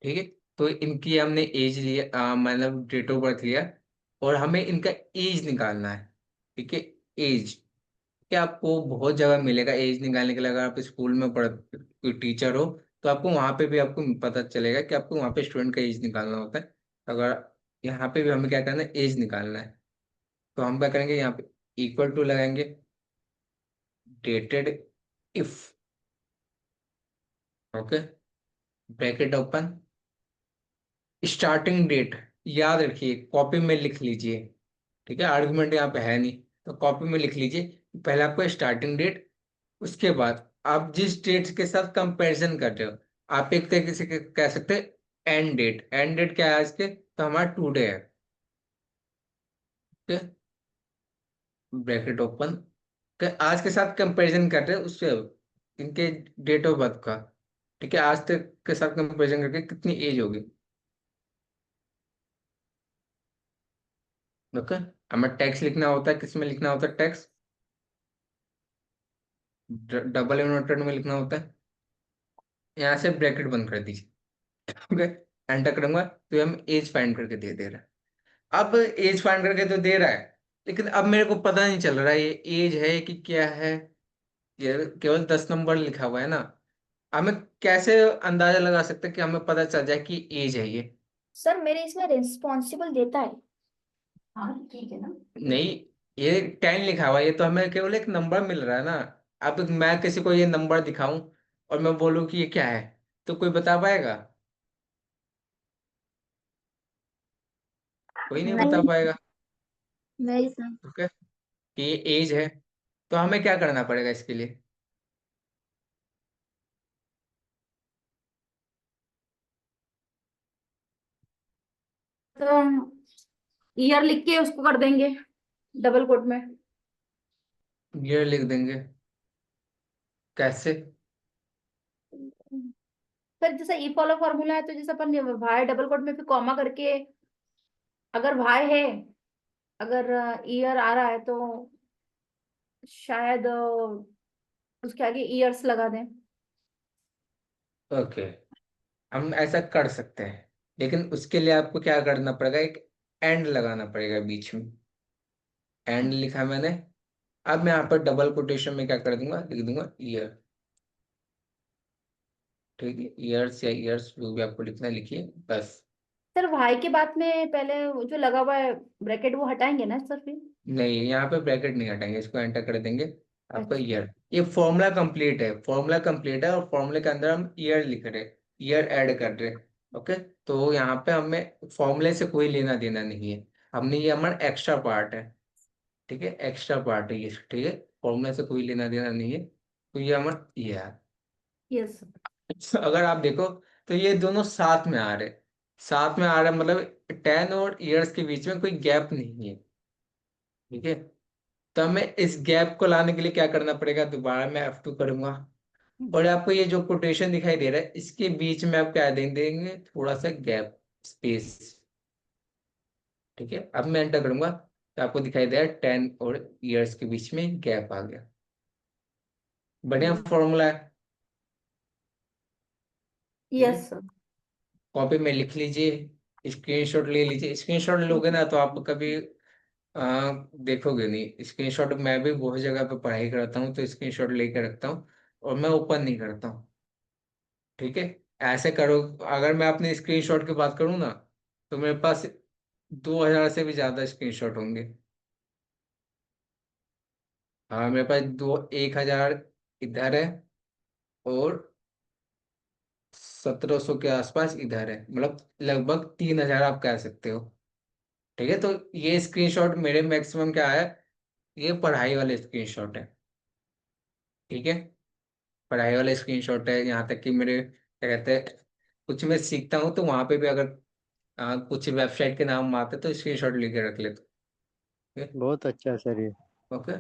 ठीक है। तो इनकी हमने एज लिया, मतलब डेट ऑफ बर्थ लिया, और हमें इनका एज निकालना है। ठीक है। एज, क्या आपको बहुत जगह मिलेगा एज निकालने के लिए, अगर आप स्कूल में पढ़ कोई टीचर हो तो आपको वहां पे भी आपको पता चलेगा कि आपको वहां पे स्टूडेंट का एज निकालना होता है। अगर यहाँ पे भी हमें क्या करना है, एज निकालना है, तो हम क्या करेंगे, यहाँ पे इक्वल टू लगाएंगे, dated if, okay, bracket open, starting date, याद रखिए कॉपी में लिख लीजिए, ठीक है, आर्गुमेंट यहाँ पे है नहीं, तो कॉपी में लिख लीजिए। पहले आपको स्टार्टिंग डेट, उसके बाद आप जिस डेट के साथ कंपैरिजन कर रहे हो, आप एक तरीके से कह सकते हैं एंड डेट। एंड डेट क्या है आज के, तो हमारा टुडे है, ठीक है, ब्रैकेट ओपन, आज के साथ कंपैरिजन कर रहे हैं उससे, इनके डेट ऑफ बर्थ का, ठीक है, आज तक के साथ कंपैरिजन करके कितनी एज होगी, ओके। हमें टैक्स लिखना होता है, किसमें लिखना होता है टैक्स, डबल इन्वर्टेड में लिखना होता है। यहाँ से ब्रैकेट बंद कर दीजिए, ओके, एंटर करूंगा तो ये हम एज फाइंड करके दे रहा है। अब एज फाइंड करके तो दे रहा है, लेकिन अब मेरे को पता नहीं चल रहा है ये एज है कि क्या है, ये केवल 10 नंबर लिखा हुआ है ना। हमें कैसे अंदाजा लगा सकते हैं कि हमें पता चल जाए कि एज है ये।
सर मेरे इसमें रिस्पॉन्सिबल देता है।
हाँ ठीक है ना।
नहीं, ये 10 लिखा हुआ है, ये तो हमें केवल एक नंबर मिल रहा है ना। अब मैं किसी को ये नंबर दिखाऊं और मैं बोलूं कि ये क्या है, तो कोई बता पाएगा? कोई नहीं बता
नहीं
पाएगा,
नहीं सर।
ओके, कि ये एज है। तो हमें क्या करना पड़ेगा इसके लिए?
तो ईयर लिख के उसको कर देंगे डबल कोट में।
ये लिख देंगे, कैसे?
फिर जैसा ई फॉलो फॉर्मूला है, तो जैसे अपन वाई डबल कोट में फिर कॉमा करके, अगर वाई है, अगर ईयर आ रहा है, तो शायद उसके आगे ईयर्स लगा दें।
ओके, हम ऐसा कर सकते हैं, लेकिन उसके लिए आपको क्या करना पड़ेगा, एक एंड लगाना पड़ेगा बीच में। एंड लिखा मैंने, अब मैं यहाँ पर डबल कोटेशन में क्या कर दूंगा, लिख दूंगा ईयर, ठीक है, ईयर्स या ईयर्स जो भी आपको लिखना है लिखिए बस।
सर वाई के बाद में पहले वो जो लगा हुआ है ब्रैकेट, वो हटाएंगे ना सर फिर?
नहीं, यहाँ पे ब्रैकेट नहीं हटाएंगे, इसको एंटर कर देंगे, आपका
अच्छा।
ईयर। ये फॉर्मूला कंप्लीट है, फॉर्मूला कंप्लीट है, और फॉर्मूले के अंदर हम ईयर लिख रहे, ईयर ऐड कर रहे, ओके। तो यहाँ पे हमें फॉर्मूले से कोई लेना देना नहीं है, हमने, ये हमारा एक्स्ट्रा पार्ट है, ठीक है, एक्स्ट्रा पार्ट है ये, ठीक है, फॉर्मूला से कोई लेना देना नहीं है, तो ये हमारा ये है।
यस।
अगर आप देखो तो ये दोनों साथ में आ रहे, साथ में आ रहा है, मतलब 10 और ईयर्स के बीच में कोई गैप नहीं है, ठीक है। तो हमें इस गैप को लाने के लिए क्या करना पड़ेगा, दोबारा मैं F2 करूंगा, और आपको ये जो कोटेशन दिखाई दे रहा है इसके बीच में आप क्या दे देंगे, थोड़ा सा गैप, स्पेस, ठीक है। अब मैं एंटर करूंगा तो आपको दिखाई दे रहा है 10 और ईयर्स के बीच में गैप आ गया। बढ़िया फॉर्मूला है, ठीक है।
Yes sir.
कॉपी में लिख लीजिए, स्क्रीनशॉट ले लीजिए, स्क्रीनशॉट लोगे ना तो आप कभी देखोगे नहीं। स्क्रीनशॉट मैं भी बहुत जगह पे पढ़ाई करता हूँ तो स्क्रीनशॉट लेके रखता हूँ, और मैं ओपन नहीं करता हूँ, ठीक है। ऐसे करो, अगर मैं अपने स्क्रीनशॉट की बात करूँ ना, तो मेरे पास 2000 से भी ज्यादा स्क्रीनशॉट होंगे। हाँ, मेरे पास 1000 इधर है, और 1700 के आसपास इधर है, मतलब लगभग 3000 आप कह सकते हो, ठीक है। तो ये स्क्रीनशॉट मेरे मैक्सिमम क्या है, ये पढ़ाई वाले स्क्रीनशॉट है, ठीक है, पढ़ाई वाले स्क्रीनशॉट है। यहाँ तक कि मेरे क्या कहते हैं, कुछ मैं सीखता हूँ तो वहां पे भी अगर कुछ वेबसाइट के नाम आते तो स्क्रीनशॉट लेके रख लेते, ठीक है,
बहुत अच्छा है सर ये।
ओके।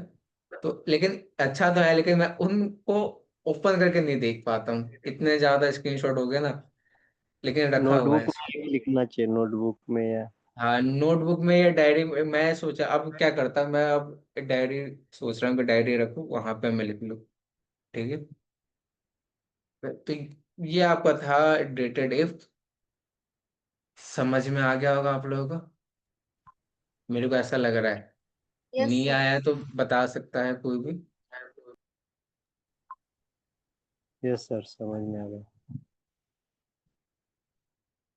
तो लेकिन अच्छा तो है, लेकिन मैं उनको ओपन करके नहीं देख पाता हूँ, इतने ज्यादा स्क्रीनशॉट हो गए ना, लेकिन रखा हुआ
नोटबुक
है।
में भी लिखना चाहिए, नोटबुक में या
हाँ, नोटबुक में या डायरी में, मैं सोचा अब क्या करता, मैं अब डायरी सोच रहा हूँ कि डायरी रखूँ, वहां पे मैं लिख लूँ, ठीक है। तो ये आपका था डेटेड इफ, समझ में आ गया होगा आप लोगों को, मेरे को ऐसा लग रहा है।
यस
नहीं
सर।
आया है तो बता सकता है कोई भी।
यस सर, समझ में आ गया।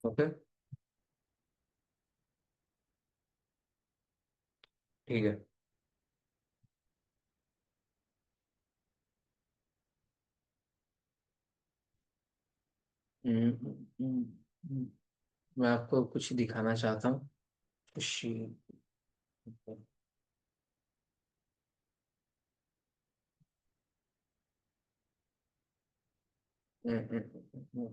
ओके, ठीक है। हम्म, हम्म, हम्म, मैं आपको कुछ दिखाना चाहता हूँ, कुछ। हम्म, हम्म, हम्म,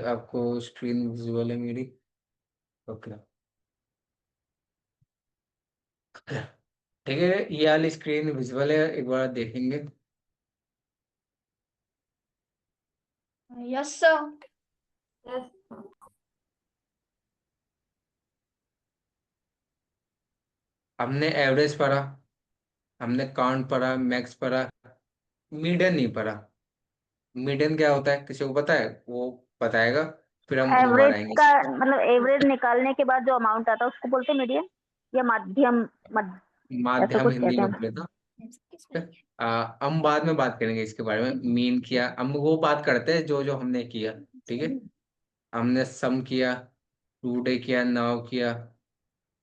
आपको स्क्रीन विजुअल है मेरी? ओके, ठीक है, ये वाली स्क्रीन विजुअल है, एक बार देखेंगे।
Yes, sir.
Yes.
हमने एवरेज पढ़ा, हमने काउंट पढ़ा, मैक्स पढ़ा, मीडियन नहीं पढ़ा। मीडियन क्या होता है, किसी को पता है? वो बताएगा, फिर हम दोबारा
एवरेज
आएंगे।
का मतलब एवरेज निकालने के बाद जो अमाउंट आता है उसको बोलते हैं मीडियन या माध्यम मध्य ऐसा
माध्यम
कुछ
हिंदी
कहते
में
हैं।
पढ़े था। हम बाद में बात करेंगे इसके बारे में, मीन किया, हम वो बात करते हैं जो जो हमने किया। ठीक है, हमने सम किया, टू डे किया, नाउ किया।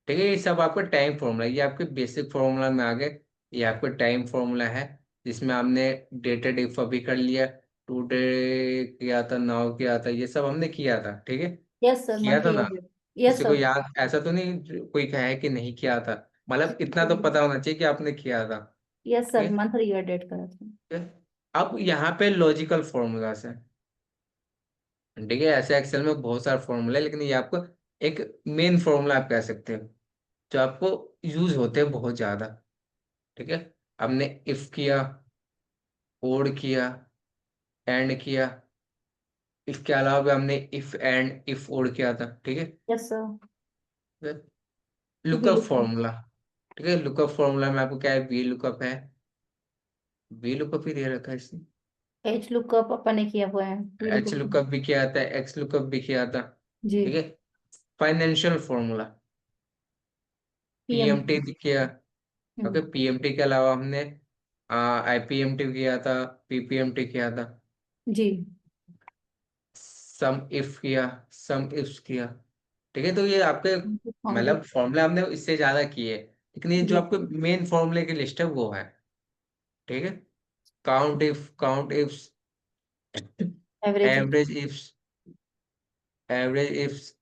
ठीक है, ये सब आपका टाइम फॉर्मूला, ये आपके बेसिक फॉर्मूला में आ गए। ये आपका टाइम फॉर्मूला है, जिसमें हमने डेटेड इफ अभी कर लिया, टू डे किया था, नाउ किया था, ये सब हमने किया था। ठीक है,
यस सर,
किया
मंथ
था
ईयर
ना?
डेट। यस
किसी को
सर।
याद, ऐसा तो नहीं कोई कहे कि नहीं किया था, मतलब इतना तो पता होना चाहिए कि आपने किया था।
यस
ठीक
सर,
है,
मंथ ईयर डेट करा था।
ठीक है? अब यहाँ पे लॉजिकल फॉर्मूलाज है। ठीक है, ऐसे एक्सेल में बहुत सारे फॉर्मूले हैं, लेकिन ये आपको एक मेन फॉर्मूला आप कह सकते हो, जो आपको यूज होते हैं बहुत ज्यादा। ठीक है, हमने इफ किया, और किया, एंड किया, इसके अलावा भी हमने इफ एंड इफ और किया था। ठीक है,
yes sir. V
lookup
lookup.
Formula. ठीक है, लुकअप फॉर्मूला में आपको क्या है, वी लुकअप है, वी लुकअप ही दे रखा है इसने।
एच लुकअप अपन ने किया हुआ है, वी
एच
लुकअप।
लुकअप भी किया था, एक्स लुकअप भी किया था।
जी।
ठीक है, फाइनेंशियल फॉर्मूला,
पीएम।
पीएमटी भी किया। ओके, पीएमटी के अलावा हमने आईपीएमटी किया था, पीपीएमटी किया था,
जी।
सम इफ किया, सम इफ्स किया। ठीक है, तो ये आपके
फाउंडेड।
मतलब फॉर्मूला हमने इससे ज्यादा किए, लेकिन ये जो
जी।
आपके मेन फॉर्मूले की लिस्ट है वो है। ठीक है, count ifs,
average.
Average ifs, average ifs.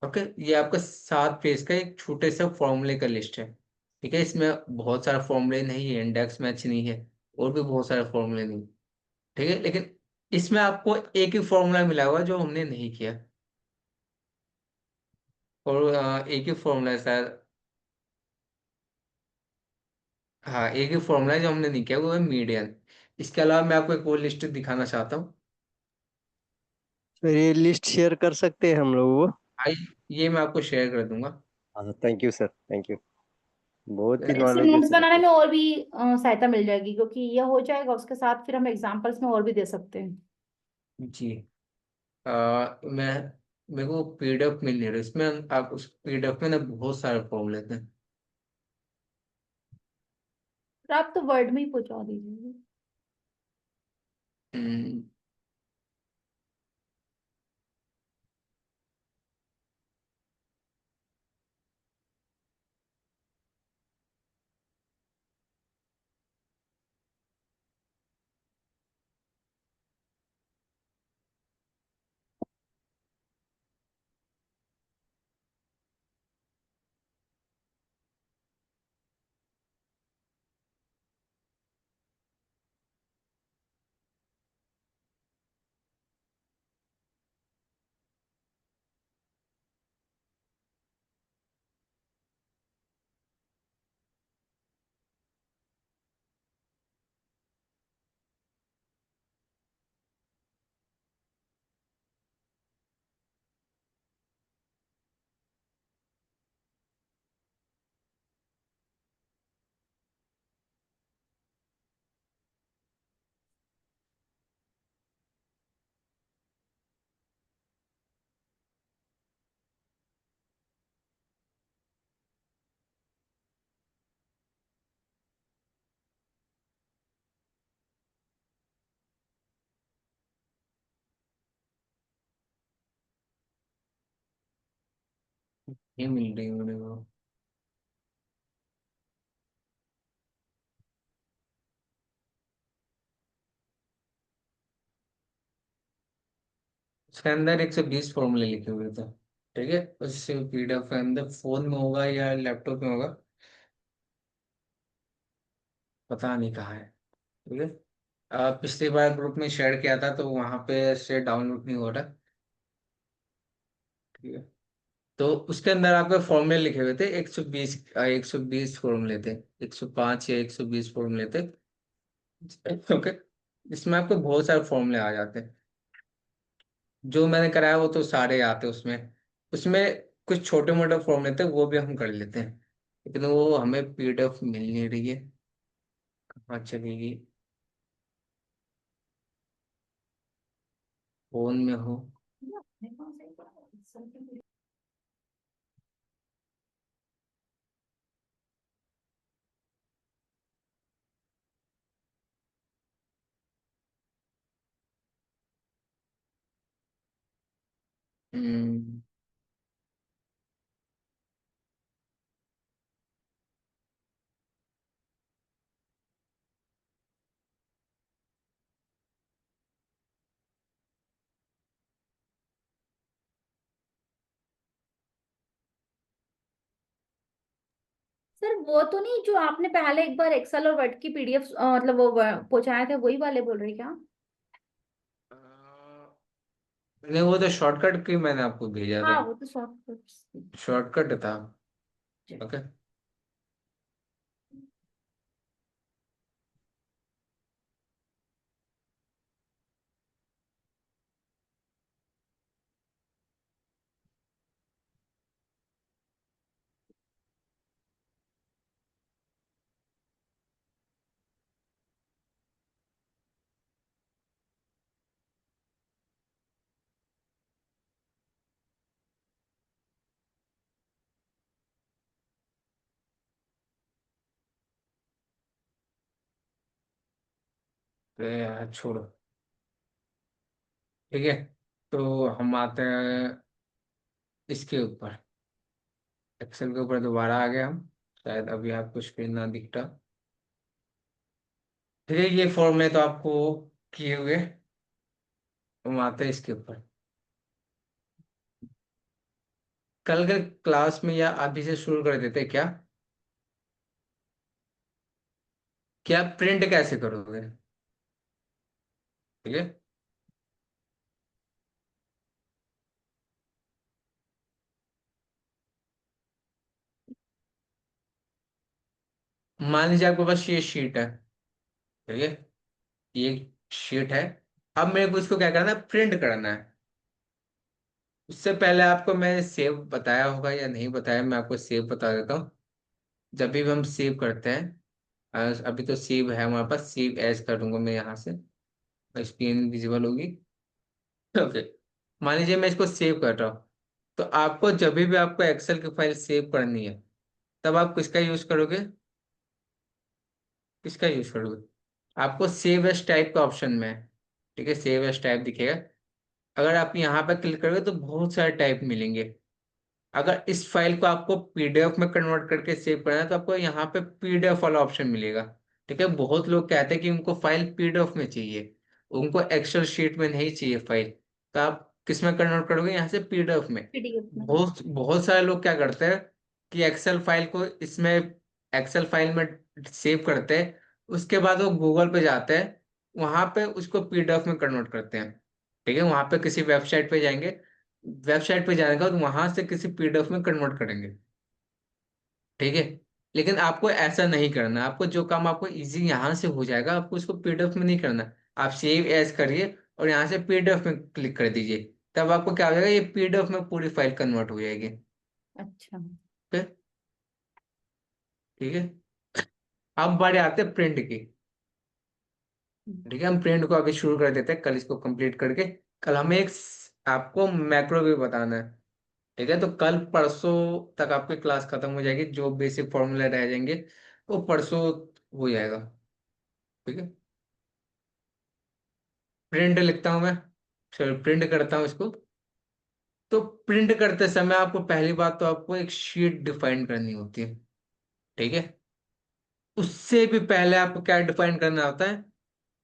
Okay, ये आपका 7 पेज का एक छोटे से फॉर्मूले का लिस्ट है। ठीक है, इसमें बहुत सारे फॉर्मूले नहीं है, इंडेक्स मैच नहीं है, और भी बहुत सारे फॉर्मूले नहीं। ठीक है, लेकिन इसमें आपको एक ही फॉर्मूला मिला हुआ जो हमने नहीं किया, और एक ही फॉर्मूला है शायद। हाँ, एक ही फॉर्मूला है जो हमने नहीं किया, वो है मीडियन। इसके अलावा मैं आपको एक और लिस्ट दिखाना चाहता हूँ।
सर ये लिस्ट शेयर कर सकते हैं हम लोग वो?
आई, ये मैं आपको शेयर कर दूंगा।
हाँ thank you sir, thank you. बहुत ही
इससे
नॉलेज है
नोट्स
सर
बनाने
ये।
में और भी सहायता मिल जाएगी, क्योंकि ये हो जाएगा उसके साथ फिर हम एग्जांपल्स में और भी दे सकते हैं।
जी, मैं, मेरे को पीडीएफ मिल नहीं रहा, इसमें आप उस पीडीएफ में ना बहुत सारे फॉर्मूले थे।
फिर आप तो वर्ड में ही पहुंचा दीजिए।
हम्म, ये मिल रही है मेरे को। उसके अंदर 120 फॉर्मूले लिखे हुए थे। ठीक है, उससे पीडीएफ के अंदर फोन में होगा या लैपटॉप में होगा, पता नहीं कहाँ है। ठीक है। पिछली बार ग्रुप में शेयर किया था तो वहां पे से डाउनलोड नहीं हो रहा। ठीक है। तो उसके अंदर आपके फॉर्मूले लिखे हुए थे 120 फॉर्मूले थे, 105 या 120 फॉर्मूले थे। ओके। इसमें आपको बहुत सारे फॉर्मूले आ जाते हैं। जो मैंने कराया वो तो सारे आते हैं उसमें। उसमें कुछ छोटे मोटे फॉर्मूले थे वो भी हम कर लेते हैं, लेकिन वो हमें पीडीएफ मिल नहीं रही है। कहाँ चलेगी? फोन में हो? हम्म,
सर वो तो नहीं जो आपने पहले एक बार एक्सेल और वर्ड की पीडीएफ मतलब वो पहुंचाए थे, वही वाले बोल रहे क्या?
अ, नहीं, वो तो शॉर्टकट की मैंने आपको भेजा था।
हाँ वो तो सॉफ्ट।
शॉर्टकट था। ओके। तो यार छोड़ो। ठीक है, तो हम आते हैं इसके ऊपर। एक्सेल के ऊपर दोबारा आ गए हम। शायद अभी आपको स्क्रीन ना दिख रहा। ठीक है, ये फॉर्मूले तो आपको किए हुए। हम आते हैं इसके ऊपर। कल के क्लास में या अभी से शुरू कर देते क्या? क्या प्रिंट कैसे करोगे? ठीक है। मान लीजिए आपके पास ये शीट है। ठीक है, ये शीट है। अब मेरे को इसको क्या करना है? प्रिंट करना है। उससे पहले आपको मैं सेव बताया होगा या नहीं बताया, मैं आपको सेव बता देता हूँ। जब भी हम सेव करते हैं, अभी तो सेव है हमारे पास, सेव एज कर दूंगा मैं यहाँ से। स्क्रीन विजिबल होगी। ओके। मान लीजिए मैं इसको सेव कर रहा हूँ। तो आपको जब भी आपको एक्सेल की फाइल सेव करनी है, तब आप किसका यूज करोगे? किसका यूज करोगे? आपको सेव एज टाइप का ऑप्शन में है। ठीक है, सेव एज टाइप दिखेगा। अगर आप यहाँ पर क्लिक करोगे तो बहुत सारे टाइप मिलेंगे। अगर इस फाइल को आपको पीडीएफ में कन्वर्ट करके सेव करना है तो आपको यहाँ पे पीडीएफ वाला ऑप्शन मिलेगा। ठीक है, बहुत लोग कहते हैं कि उनको फाइल पीडीएफ में चाहिए, उनको एक्सेल शीट में नहीं चाहिए फाइल। तो आप किस में कन्वर्ट करोगे? यहाँ से पीडीएफ में।
पीडीएफ में।
बहुत बहुत सारे लोग क्या करते हैं कि एक्सेल फाइल को इसमें एक्सेल फाइल में सेव करते हैं, उसके बाद वो गूगल पे जाते हैं, वहां पे उसको पीडीएफ में कन्वर्ट करते हैं। ठीक है, वहां पे किसी वेबसाइट पे जाएंगे, वेबसाइट पे जाने के बाद वहां से किसी पीडीएफ में कन्वर्ट करेंगे। ठीक है, लेकिन आपको ऐसा नहीं करना। आपको जो काम आपको इजी यहाँ से हो जाएगा, आपको उसको पीडीएफ में नहीं करना। आप सेव एज करिए और यहाँ से पीडीएफ में क्लिक कर दीजिए। तब आपको क्या हो जाएगा? ये पीडीएफ में पूरी फाइल कन्वर्ट हो जाएगी।
अच्छा।
ठीक ठीक है। अब बारी आते हैं प्रिंट की। ठीक है, हम प्रिंट को अभी शुरू कर देते हैं, कल इसको कंप्लीट करके। कल हमें आपको मैक्रो भी बताना है। ठीक है, तो कल परसों तक आपकी क्लास खत्म हो जाएगी। जो बेसिक फॉर्मूला रह जाएंगे वो परसों हो जाएगा। ठीक है, प्रिंट लिखता हूँ मैं। चलो प्रिंट करता हूँ इसको। तो प्रिंट करते समय आपको पहली बात तो आपको एक शीट डिफाइन करनी होती है, ठीक है। उससे भी पहले आपको क्या डिफाइन करना होता है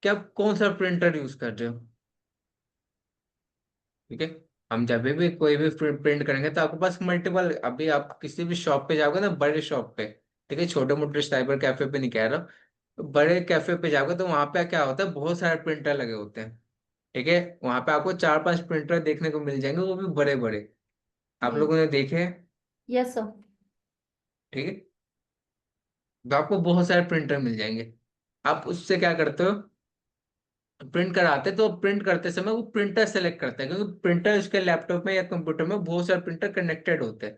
कि आप कौन सा प्रिंटर यूज कर रहे हो, ठीक है। हम जब भी कोई भी प्रिंट करेंगे तो आपके पास मल्टीपल, अभी आप किसी भी शॉप पे जाओगे ना, बड़े शॉप पे, ठीक है, छोटे मोटे साइबर कैफे पे नहीं कह रहा हूँ, तो बड़े कैफे पे जाओगे तो वहां पे क्या होता है, बहुत सारे प्रिंटर लगे होते हैं, ठीक है। वहां पे आपको 4-5 प्रिंटर देखने को मिल जाएंगे, वो भी बड़े बड़े, आप
जी।
लोगों ने देखे हैं,
यस सर।
ठीक है। तो आपको बहुत सारे प्रिंटर मिल जाएंगे। आप उससे क्या करते हो, प्रिंट कराते, तो प्रिंट करते समय वो प्रिंटर सेलेक्ट करता है, क्योंकि प्रिंटर उसके लैपटॉप में या कंप्यूटर में बहुत सारे प्रिंटर कनेक्टेड होते हैं,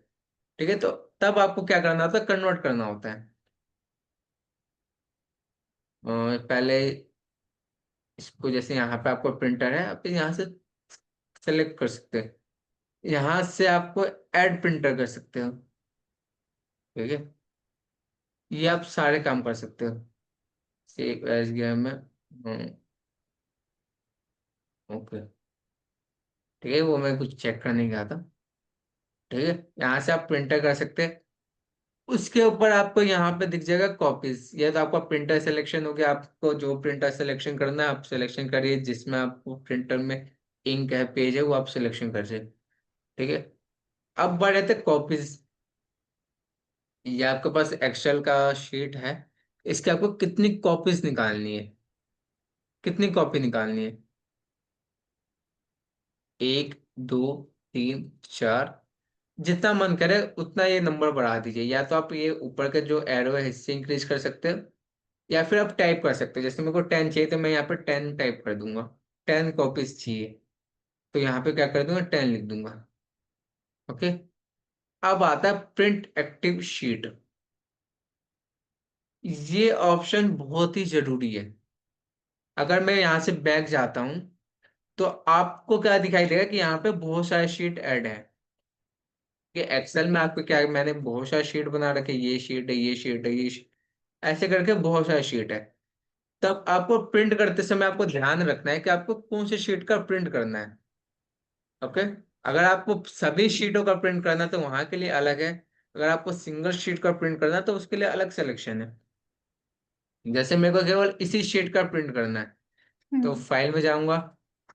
ठीक है। तो तब आपको क्या करना होता है, कन्वर्ट करना होता है। पहले इसको, जैसे यहाँ पे आपको प्रिंटर है, आप यहाँ से सेलेक्ट कर सकते हैं, यहाँ से आपको ऐड प्रिंटर कर सकते हो, ठीक है। ये आप सारे काम कर सकते हो, सेव एज गया मैं, ओके, ठीक है, वो मैं कुछ चेक करने गया था, ठीक है। यहाँ से आप प्रिंटर कर सकते हैं। उसके ऊपर आपको यहाँ पे दिख जाएगा कॉपीज, ये तो आपका प्रिंटर सिलेक्शन हो गया, आपको जो प्रिंटर सिलेक्शन करना है आप सिलेक्शन करिए, जिसमें आपको प्रिंटर में इंक है, पेज है, वो आप सिलेक्शन करिए, ठीक है। अब बढ़े थे कॉपीज। ये आपके पास एक्सेल का शीट है, इसके आपको कितनी कॉपीज निकालनी है, कितनी कॉपी निकालनी है, 1 2 3 4, जितना मन करे उतना ये नंबर बढ़ा दीजिए, या तो आप ये ऊपर के जो एरो है इससे इंक्रीज कर सकते हो, या फिर आप टाइप कर सकते हो, जैसे मेरे को 10 चाहिए तो मैं यहाँ पे 10 टाइप कर दूंगा, 10 कॉपीज चाहिए तो यहाँ पे क्या कर दूंगा, 10 लिख दूंगा, ओके। अब आता है प्रिंट एक्टिव शीट। ये ऑप्शन बहुत ही जरूरी है। अगर मैं यहाँ से बैक जाता हूँ तो आपको क्या दिखाई देगा कि यहाँ पे बहुत सारे शीट ऐड है, कि एक्सेल में आपको क्या, मैंने बहुत सारे शीट बना रखे, ये शीट है, ये शीट है, ये sheet, ऐसे करके बहुत सारे शीट है। तब आपको प्रिंट करते समय आपको ध्यान रखना है कि आपको कौन से शीट का प्रिंट करना है, ओके। अगर आपको सभी शीटों का प्रिंट करना है तो वहां के लिए अलग है, अगर आपको सिंगल शीट का प्रिंट करना है तो उसके लिए अलग सिलेक्शन है। जैसे मेरे को केवल इसी शीट का प्रिंट करना है, तो
हम्म।
फाइल में जाऊंगा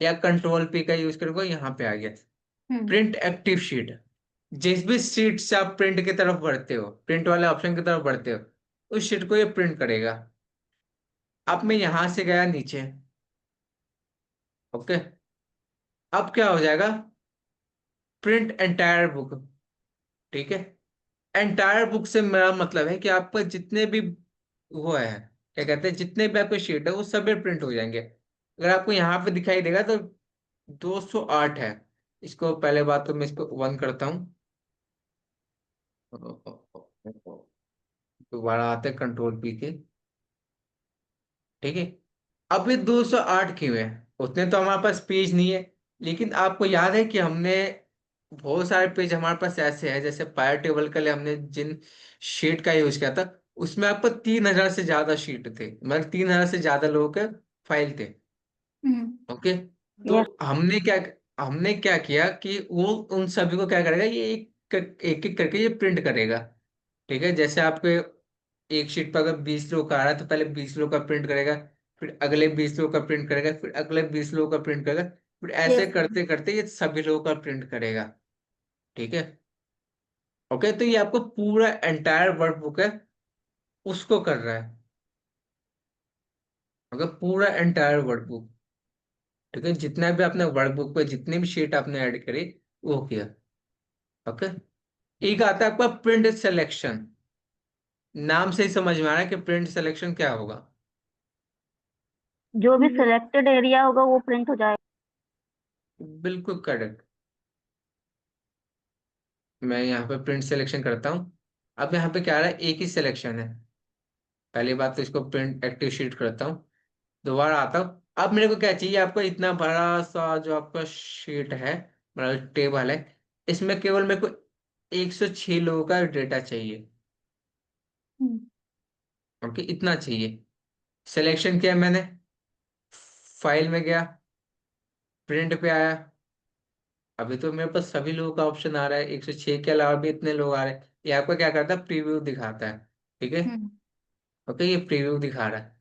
या कंट्रोल पी का यूज करूंगा, यहाँ पे आ गया
हम्म।
Print active sheet. जिस भी शीट से आप प्रिंट की तरफ बढ़ते हो, प्रिंट वाले ऑप्शन की तरफ बढ़ते हो, उस शीट को ये प्रिंट करेगा। अब मैं यहां से गया नीचे, ओके। अब क्या हो जाएगा, प्रिंट एंटायर बुक, ठीक है। एंटायर बुक से मेरा मतलब है कि आपका जितने भी वो है, क्या कहते हैं, जितने भी आपके शीट है वो सभी प्रिंट हो जाएंगे। अगर आपको यहाँ पे दिखाई देगा तो 208 है। इसको पहले बात तो मैं इसको 1 करता हूँ, दोबारा आते कंट्रोल पी के, ठीक है। अब ये 208 क्यों है, उतने तो हमारे पास पेज नहीं है, लेकिन आपको याद है कि हमने बहुत सारे पेज हमारे पास ऐसे हैं, जैसे पायर टेबल के लिए हमने जिन शीट का यूज किया था, उसमें आपको 3000 से ज्यादा शीट थे, मतलब 3000 से ज्यादा लोगों के फाइल थे,
हम्म।
ओके। तो
यस।
हमने क्या किया कि वो उन सभी को क्या करेगा, ये एक एक करके ये प्रिंट करेगा, ठीक है। जैसे आपके एक शीट पर अगर 20 लोग का आ रहा है तो पहले 20 लोग का प्रिंट करेगा, फिर अगले 20 लोग का प्रिंट करेगा, फिर अगले 20 लोग का प्रिंट करेगा, फिर ऐसे
यस।
करते करते ये सभी लोगों का प्रिंट करेगा, ठीक है, ओके। तो ये आपको पूरा एंटायर वर्कबुक है उसको कर रहा है, ओके, पूरा एंटायर वर्कबुक, ठीक है। जितना भी आपने वर्कबुक पे जितनी भी शीट आपने ऐड करी वो किया, ओके। एक आता है आपका प्रिंट सिलेक्शन। नाम से ही समझ में आ रहा है कि प्रिंट सिलेक्शन क्या होगा।
जो भी सिलेक्टेड एरिया होगा वो प्रिंट हो जाएगा।
बिल्कुल करेक्ट। मैं यहाँ पे प्रिंट सिलेक्शन करता हूँ। अब यहाँ पे क्या आ रहा है, एक ही सिलेक्शन है। पहली बात तो इसको प्रिंट एक्टिव शीट करता हूँ, दोबारा आता हूँ। अब मेरे को क्या चाहिए, आपको इतना बड़ा सा जो आपका शीट है, मतलब टेबल है, इसमें केवल मेरे को 106 लोगों का डेटा चाहिए,
हम्म।
ओके, इतना चाहिए। सिलेक्शन किया मैंने, फाइल में गया, प्रिंट पे आया, अभी तो मेरे पास सभी लोगों का ऑप्शन आ रहा है, 106 के अलावा भी इतने लोग आ रहे हैं। ये आपका क्या करता है, प्रीव्यू दिखाता है। ठीक है, ओके, ये प्रीव्यू दिखा रहा है। तो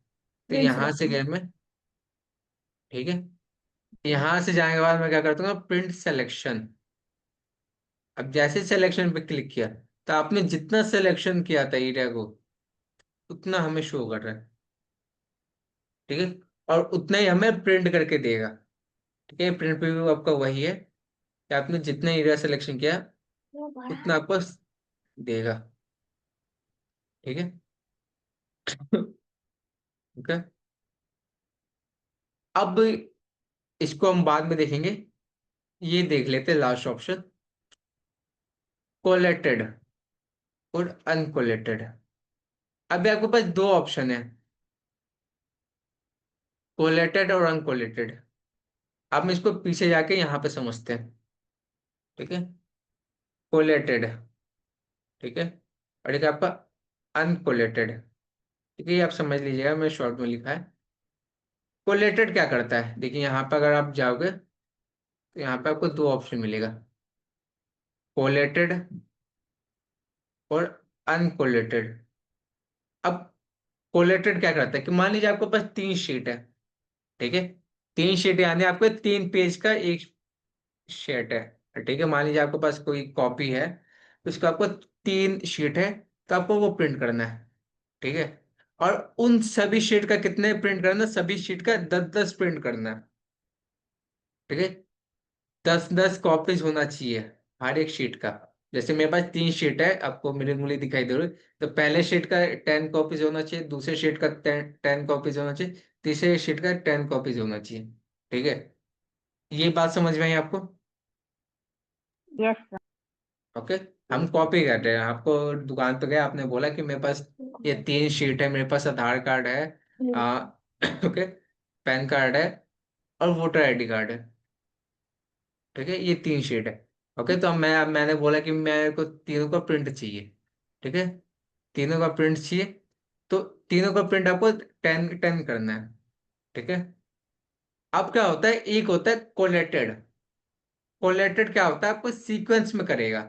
प्रिंट
यहाँ से
सिलेक्शन।
गए मैं, ठीक है, यहाँ से जाने के बाद मैं क्या करता हूँ, प्रिंट सिलेक्शन। अब जैसे सिलेक्शन पे क्लिक किया, तो आपने जितना सिलेक्शन किया था एरिया को, उतना हमें शो कर रहा है। ठीक है, और उतना ही हमें प्रिंट करके देगा। ठीक है, प्रिंट प्रीव्यू आपका वही है कि आपने जितना एरिया सिलेक्शन किया
वो बड़ा
उतना आपको देगा। ठीक है, ओके। अब इसको हम बाद में देखेंगे, ये देख लेते हैं लास्ट ऑप्शन, कोलेटेड और अनकोलेटेड। अभी आपके पास दो ऑप्शन है, कोलेटेड और अनकोलेटेड। अब हम इसको पीछे जाके यहाँ पे समझते हैं। ठीक है, कोलेटेड, ठीक है, और एक आपका अनकोलेटेड। ठीक है, ये आप समझ लीजिएगा, मैं शॉर्ट में लिखा है। कोलेटेड क्या करता है, देखिए यहाँ पे अगर आप जाओगे तो यहाँ पे आपको दो ऑप्शन मिलेगा, कोलेटेड और अनकोलेटेड। अब कोलेटेड क्या करता है कि मान लीजिए आपके पास तीन शीट है। ठीक है, तीन शीट यानी आपके तीन पेज का एक शीट है। ठीक है, मान लीजिए आपके पास कोई कॉपी है, उसको आपको तीन शीट है, तो आपको वो प्रिंट करना है। ठीक है, और उन सभी शीट का कितने प्रिंट करना है, सभी शीट का 10-10 प्रिंट करना है। ठीक है, 10-10 कॉपीज होना चाहिए हर एक शीट का। जैसे मेरे पास तीन शीट है, आपको मेरी उंगली दिखाई दे रही है, तो पहले शीट का 10 कॉपीज होना चाहिए, दूसरे शीट का 10 कॉपीज होना चाहिए, तीसरे शीट का 10 कॉपीज होना चाहिए। ठीक है, ये बात समझ में आई आपको?
Yes sir.
ओके, हम कॉपी कर रहे हैं। आपको दुकान पे गए, आपने बोला कि मेरे पास ये तीन शीट है, मेरे पास आधार कार्ड है, आ, ओके, पैन कार्ड है और वोटर आईडी कार्ड है। ठीक है, ये तीन शीट है। ओके, तो अब मैंने बोला कि मेरे को तीनों का प्रिंट चाहिए। ठीक है, तीनों का प्रिंट चाहिए, तो तीनों का प्रिंट आपको 10-10 करना है। ठीक है, अब क्या होता है, एक होता है कोलेटेड। कोलेटेड क्या होता है, आपको सीक्वेंस में करेगा।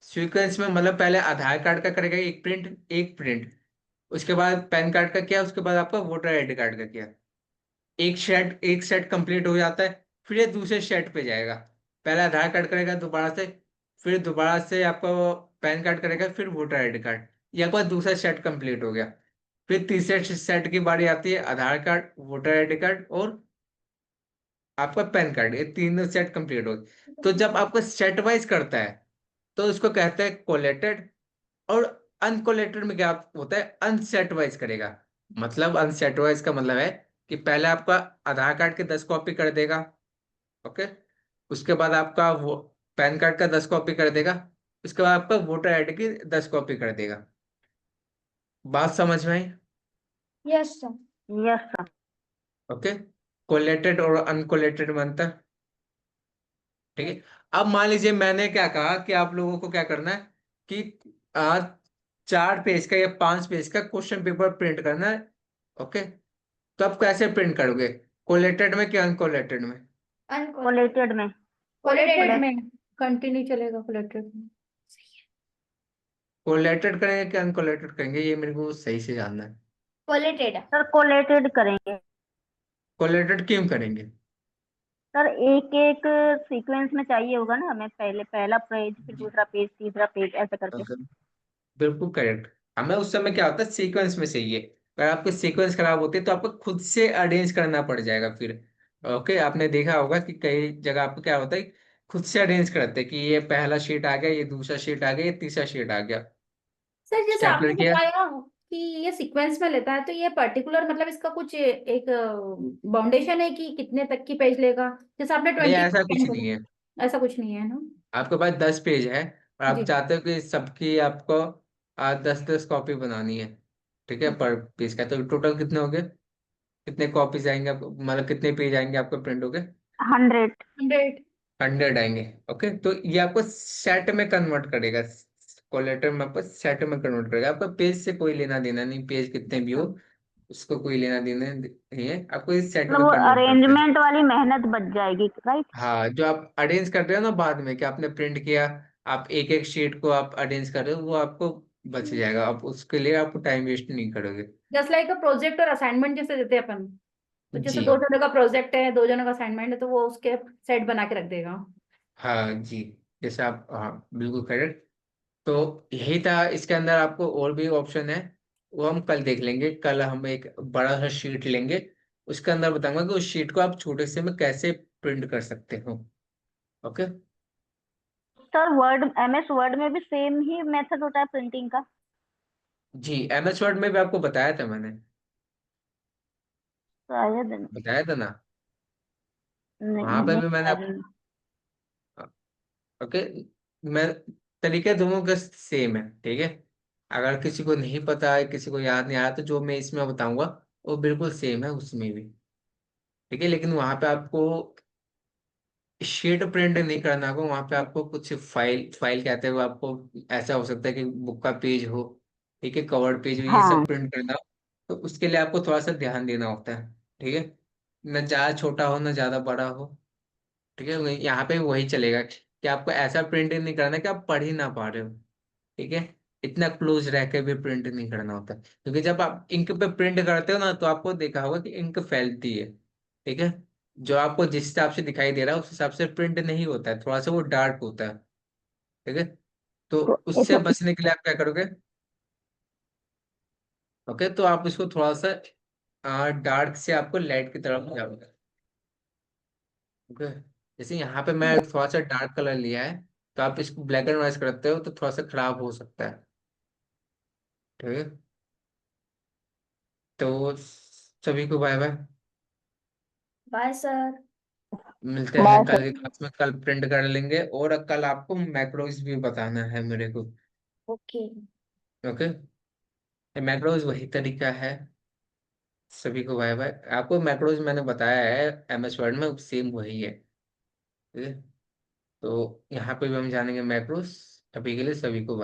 सीक्वेंस में मतलब पहले आधार कार्ड का करेगा एक प्रिंट, एक प्रिंट, उसके बाद पैन कार्ड का किया, उसके बाद आपका वोटर आईडी कार्ड का किया। एक सेट कंप्लीट हो जाता है, फिर ये दूसरे सेट पे जाएगा। पहले आधार कार्ड करेगा दोबारा से, फिर दोबारा से आपका वो पैन कार्ड करेगा, फिर वोटर आईडी कार्ड। ये आपका दूसरा सेट कंप्लीट हो गया। फिर तीसरे सेट की बारी आती है, आधार कार्ड, वोटर आईडी कार्ड और आपका पैन कार्ड, ये तीनों सेट कंप्लीट हो गए। तो जब आपको सेट वाइज करता है, तो इसको कहते हैं कोलेटेड। और अनकोलेटेड में क्या होता है, अनसेट वाइज करेगा। मतलब अनसेट वाइज का मतलब है कि पहले आपका आधार कार्ड के 10 कॉपी कर देगा। ओके, उसके बाद आपका वो पैन कार्ड का 10 कॉपी कर देगा, उसके बाद आपका वोटर आईडी की 10 कॉपी कर देगा। बात समझ में आई?
Yes sir.
Yes sir.
Okay, collated और अनकोलेटेड में अंतर। ठीक है, अब मान लीजिए मैंने क्या कहा कि आप लोगों को क्या करना है कि आज 4 पेज का या 5 पेज का क्वेश्चन पेपर प्रिंट करना है। ओके, तो आप कैसे प्रिंट करोगे, कोलेटेड में कि अनकोलेटेड में?
कोलेटेड में।
कोलेटेड में कंटिन्यू चलेगा, कोलेटेड में।
कोलेटेड करेंगे कि अनकोलेटेड करेंगे, ये मेरे को सही से जानना है।
कोलेटेड।
सर कोलेटेड करेंगे।
कोलेटेड क्यों करेंगे?
सर एक एक सीक्वेंस में चाहिए होगा ना हमें, पहले पहला पेज, फिर दूसरा पेज, तीसरा पेज, ऐसे करके।
Okay, बिल्कुल करेक्ट। हमें उस समय क्या होता है, सीक्वेंस में चाहिए। अगर आपकी सीक्वेंस खराब होती है तो आपको खुद से अरेंज करना पड़ जाएगा फिर। ओके, आपने देखा होगा कि कई जगह आपको क्या होता है, खुद से अरेंज करते हैं कि ये पहला शीट आ गया, ये दूसरा शीट आ गया, ये तीसरा शीट आ गया।
सर जैसे
स्टेपलर
आपने
किया।
बताया कि ये सीक्वेंस में लेता है, तो ये पर्टिकुलर मतलब इसका कुछ एक बाउंडेशन है कि कितने तक की पेज लेगा? जैसे आपने
नहीं,
20
ऐसा कुछ नहीं है।
ऐसा कुछ नहीं है ना?
आपके पास 10 पेज है और आप
जी।
चाहते हो कि सबकी आपको 10-10 कॉपी बनानी है। ठीक है, पर पेज का तो टोटल कितने हो गए, कितने कॉपीज आएंगे आपको, मतलब कितने पेज आएंगे आपको प्रिंट हो गए?
100।
100।
100 आएंगे। ओके, तो ये आपको सेट में कन्वर्ट करेगा। कोलेटर में आपको सेट में कन्वर्ट करेगा, आपका पेज से कोई लेना देना नहीं, पेज कितने भी हो, उसको कोई लेना देना नहीं है, आपको इस सेट
मतलब
में
वो
कन्वर्ट करते हैं।
अरेंजमेंट वाली मेहनत बच जाएगी, राइट?
हाँ, जो आप अरेंज कर रहे हो ना बाद में, कि आपने प्रिंट किया, आप एक एक शीट को आप अरेंज कर रहे हो, वो आपको बच जाएगा, आप उसके लिए आपको टाइम वेस्ट नहीं करोगे।
जस्ट लाइक अ प्रोजेक्ट और असाइनमेंट जैसे देते हैं अपन, तो जैसे
जी
2 जनों का प्रोजेक्ट है, 2 जनों का असाइनमेंट है, तो वो उसके सेट बना के रख देगा।
हाँ जी, जैसे आप, हाँ बिल्कुल करेक्ट। तो यही था, इसके अंदर आपको और भी ऑप्शन है, वो हम कल देख लेंगे। कल हम एक बड़ा सा शीट लेंगे, उसके अंदर बताऊंगा कि उस शीट को आप छोटे से में कैसे प्रिंट कर सकते हो। Okay.
Sir word, MS word में भी सेम ही मेथड होता है प्रिंटिंग का?
जी, MS वर्ड में भी आपको बताया था मैंने,
शायद
बताया था ना, वहां
नहीं,
पे
नहीं
भी मैंने
शायद नहीं।
ओके। मैं, तरीके दोनों का सेम है, ठीक है। अगर किसी को नहीं पता है, किसी को याद नहीं आया, तो जो मैं इसमें बताऊंगा वो बिल्कुल सेम है उसमें भी, ठीक है। लेकिन वहां पे आपको शीट प्रिंट नहीं करना होगा, वहां पे आपको कुछ फाइल फाइल कहते हैं, वो आपको ऐसा हो सकता है कि बुक का पेज हो, ठीक है, कवर्ड पेज हो, ये सब
हाँ,
प्रिंट करना हो। तो उसके लिए आपको थोड़ा सा ध्यान देना होता है, ठीक है। न ज्यादा छोटा हो, न ज्यादा बड़ा हो, ठीक है। यहाँ पे वही चलेगा कि आपको ऐसा प्रिंट नहीं करना कि आप पढ़ ही ना पा रहे हो, ठीक है। इतना क्लोज रह के भी प्रिंट नहीं करना होता, क्योंकि जब आप इंक पे प्रिंट करते हो ना, तो आपको देखा होगा कि इंक फैलती है, ठीक है। जो आपको जिस हिसाब से दिखाई दे रहा है उस हिसाब से प्रिंट नहीं होता है, थोड़ा सा वो डार्क होता है, ठीक है। तो
तो
उससे बचने के लिए आप क्या करोगे? ओके, तो आप इसको थोड़ा सा डार्क से आपको लाइट की तरफ जाओगे। ओके, जैसे यहाँ पे मैं थोड़ा सा डार्क कलर लिया है, तो आप इसको ब्लैक एंड व्हाइट करते हो तो थोड़ा सा खराब हो सकता है, ठीक है। तो सभी को बाय बाय,
बाय सर।
मिलते हैं
बाय
कल की
सर।
क्लास में, कल प्रिंट कर लेंगे, और कल आपको मैक्रोज भी बताना है मेरे को।
ओके।
ओके, मैक्रोज वही तरीका है। सभी को बाय बाय। आपको मैक्रोज मैंने बताया है MS वर्ड में, सेम वही है, ठीक है। तो यहाँ पे भी हम जानेंगे मैक्रोज। अभी के लिए सभी को बाय।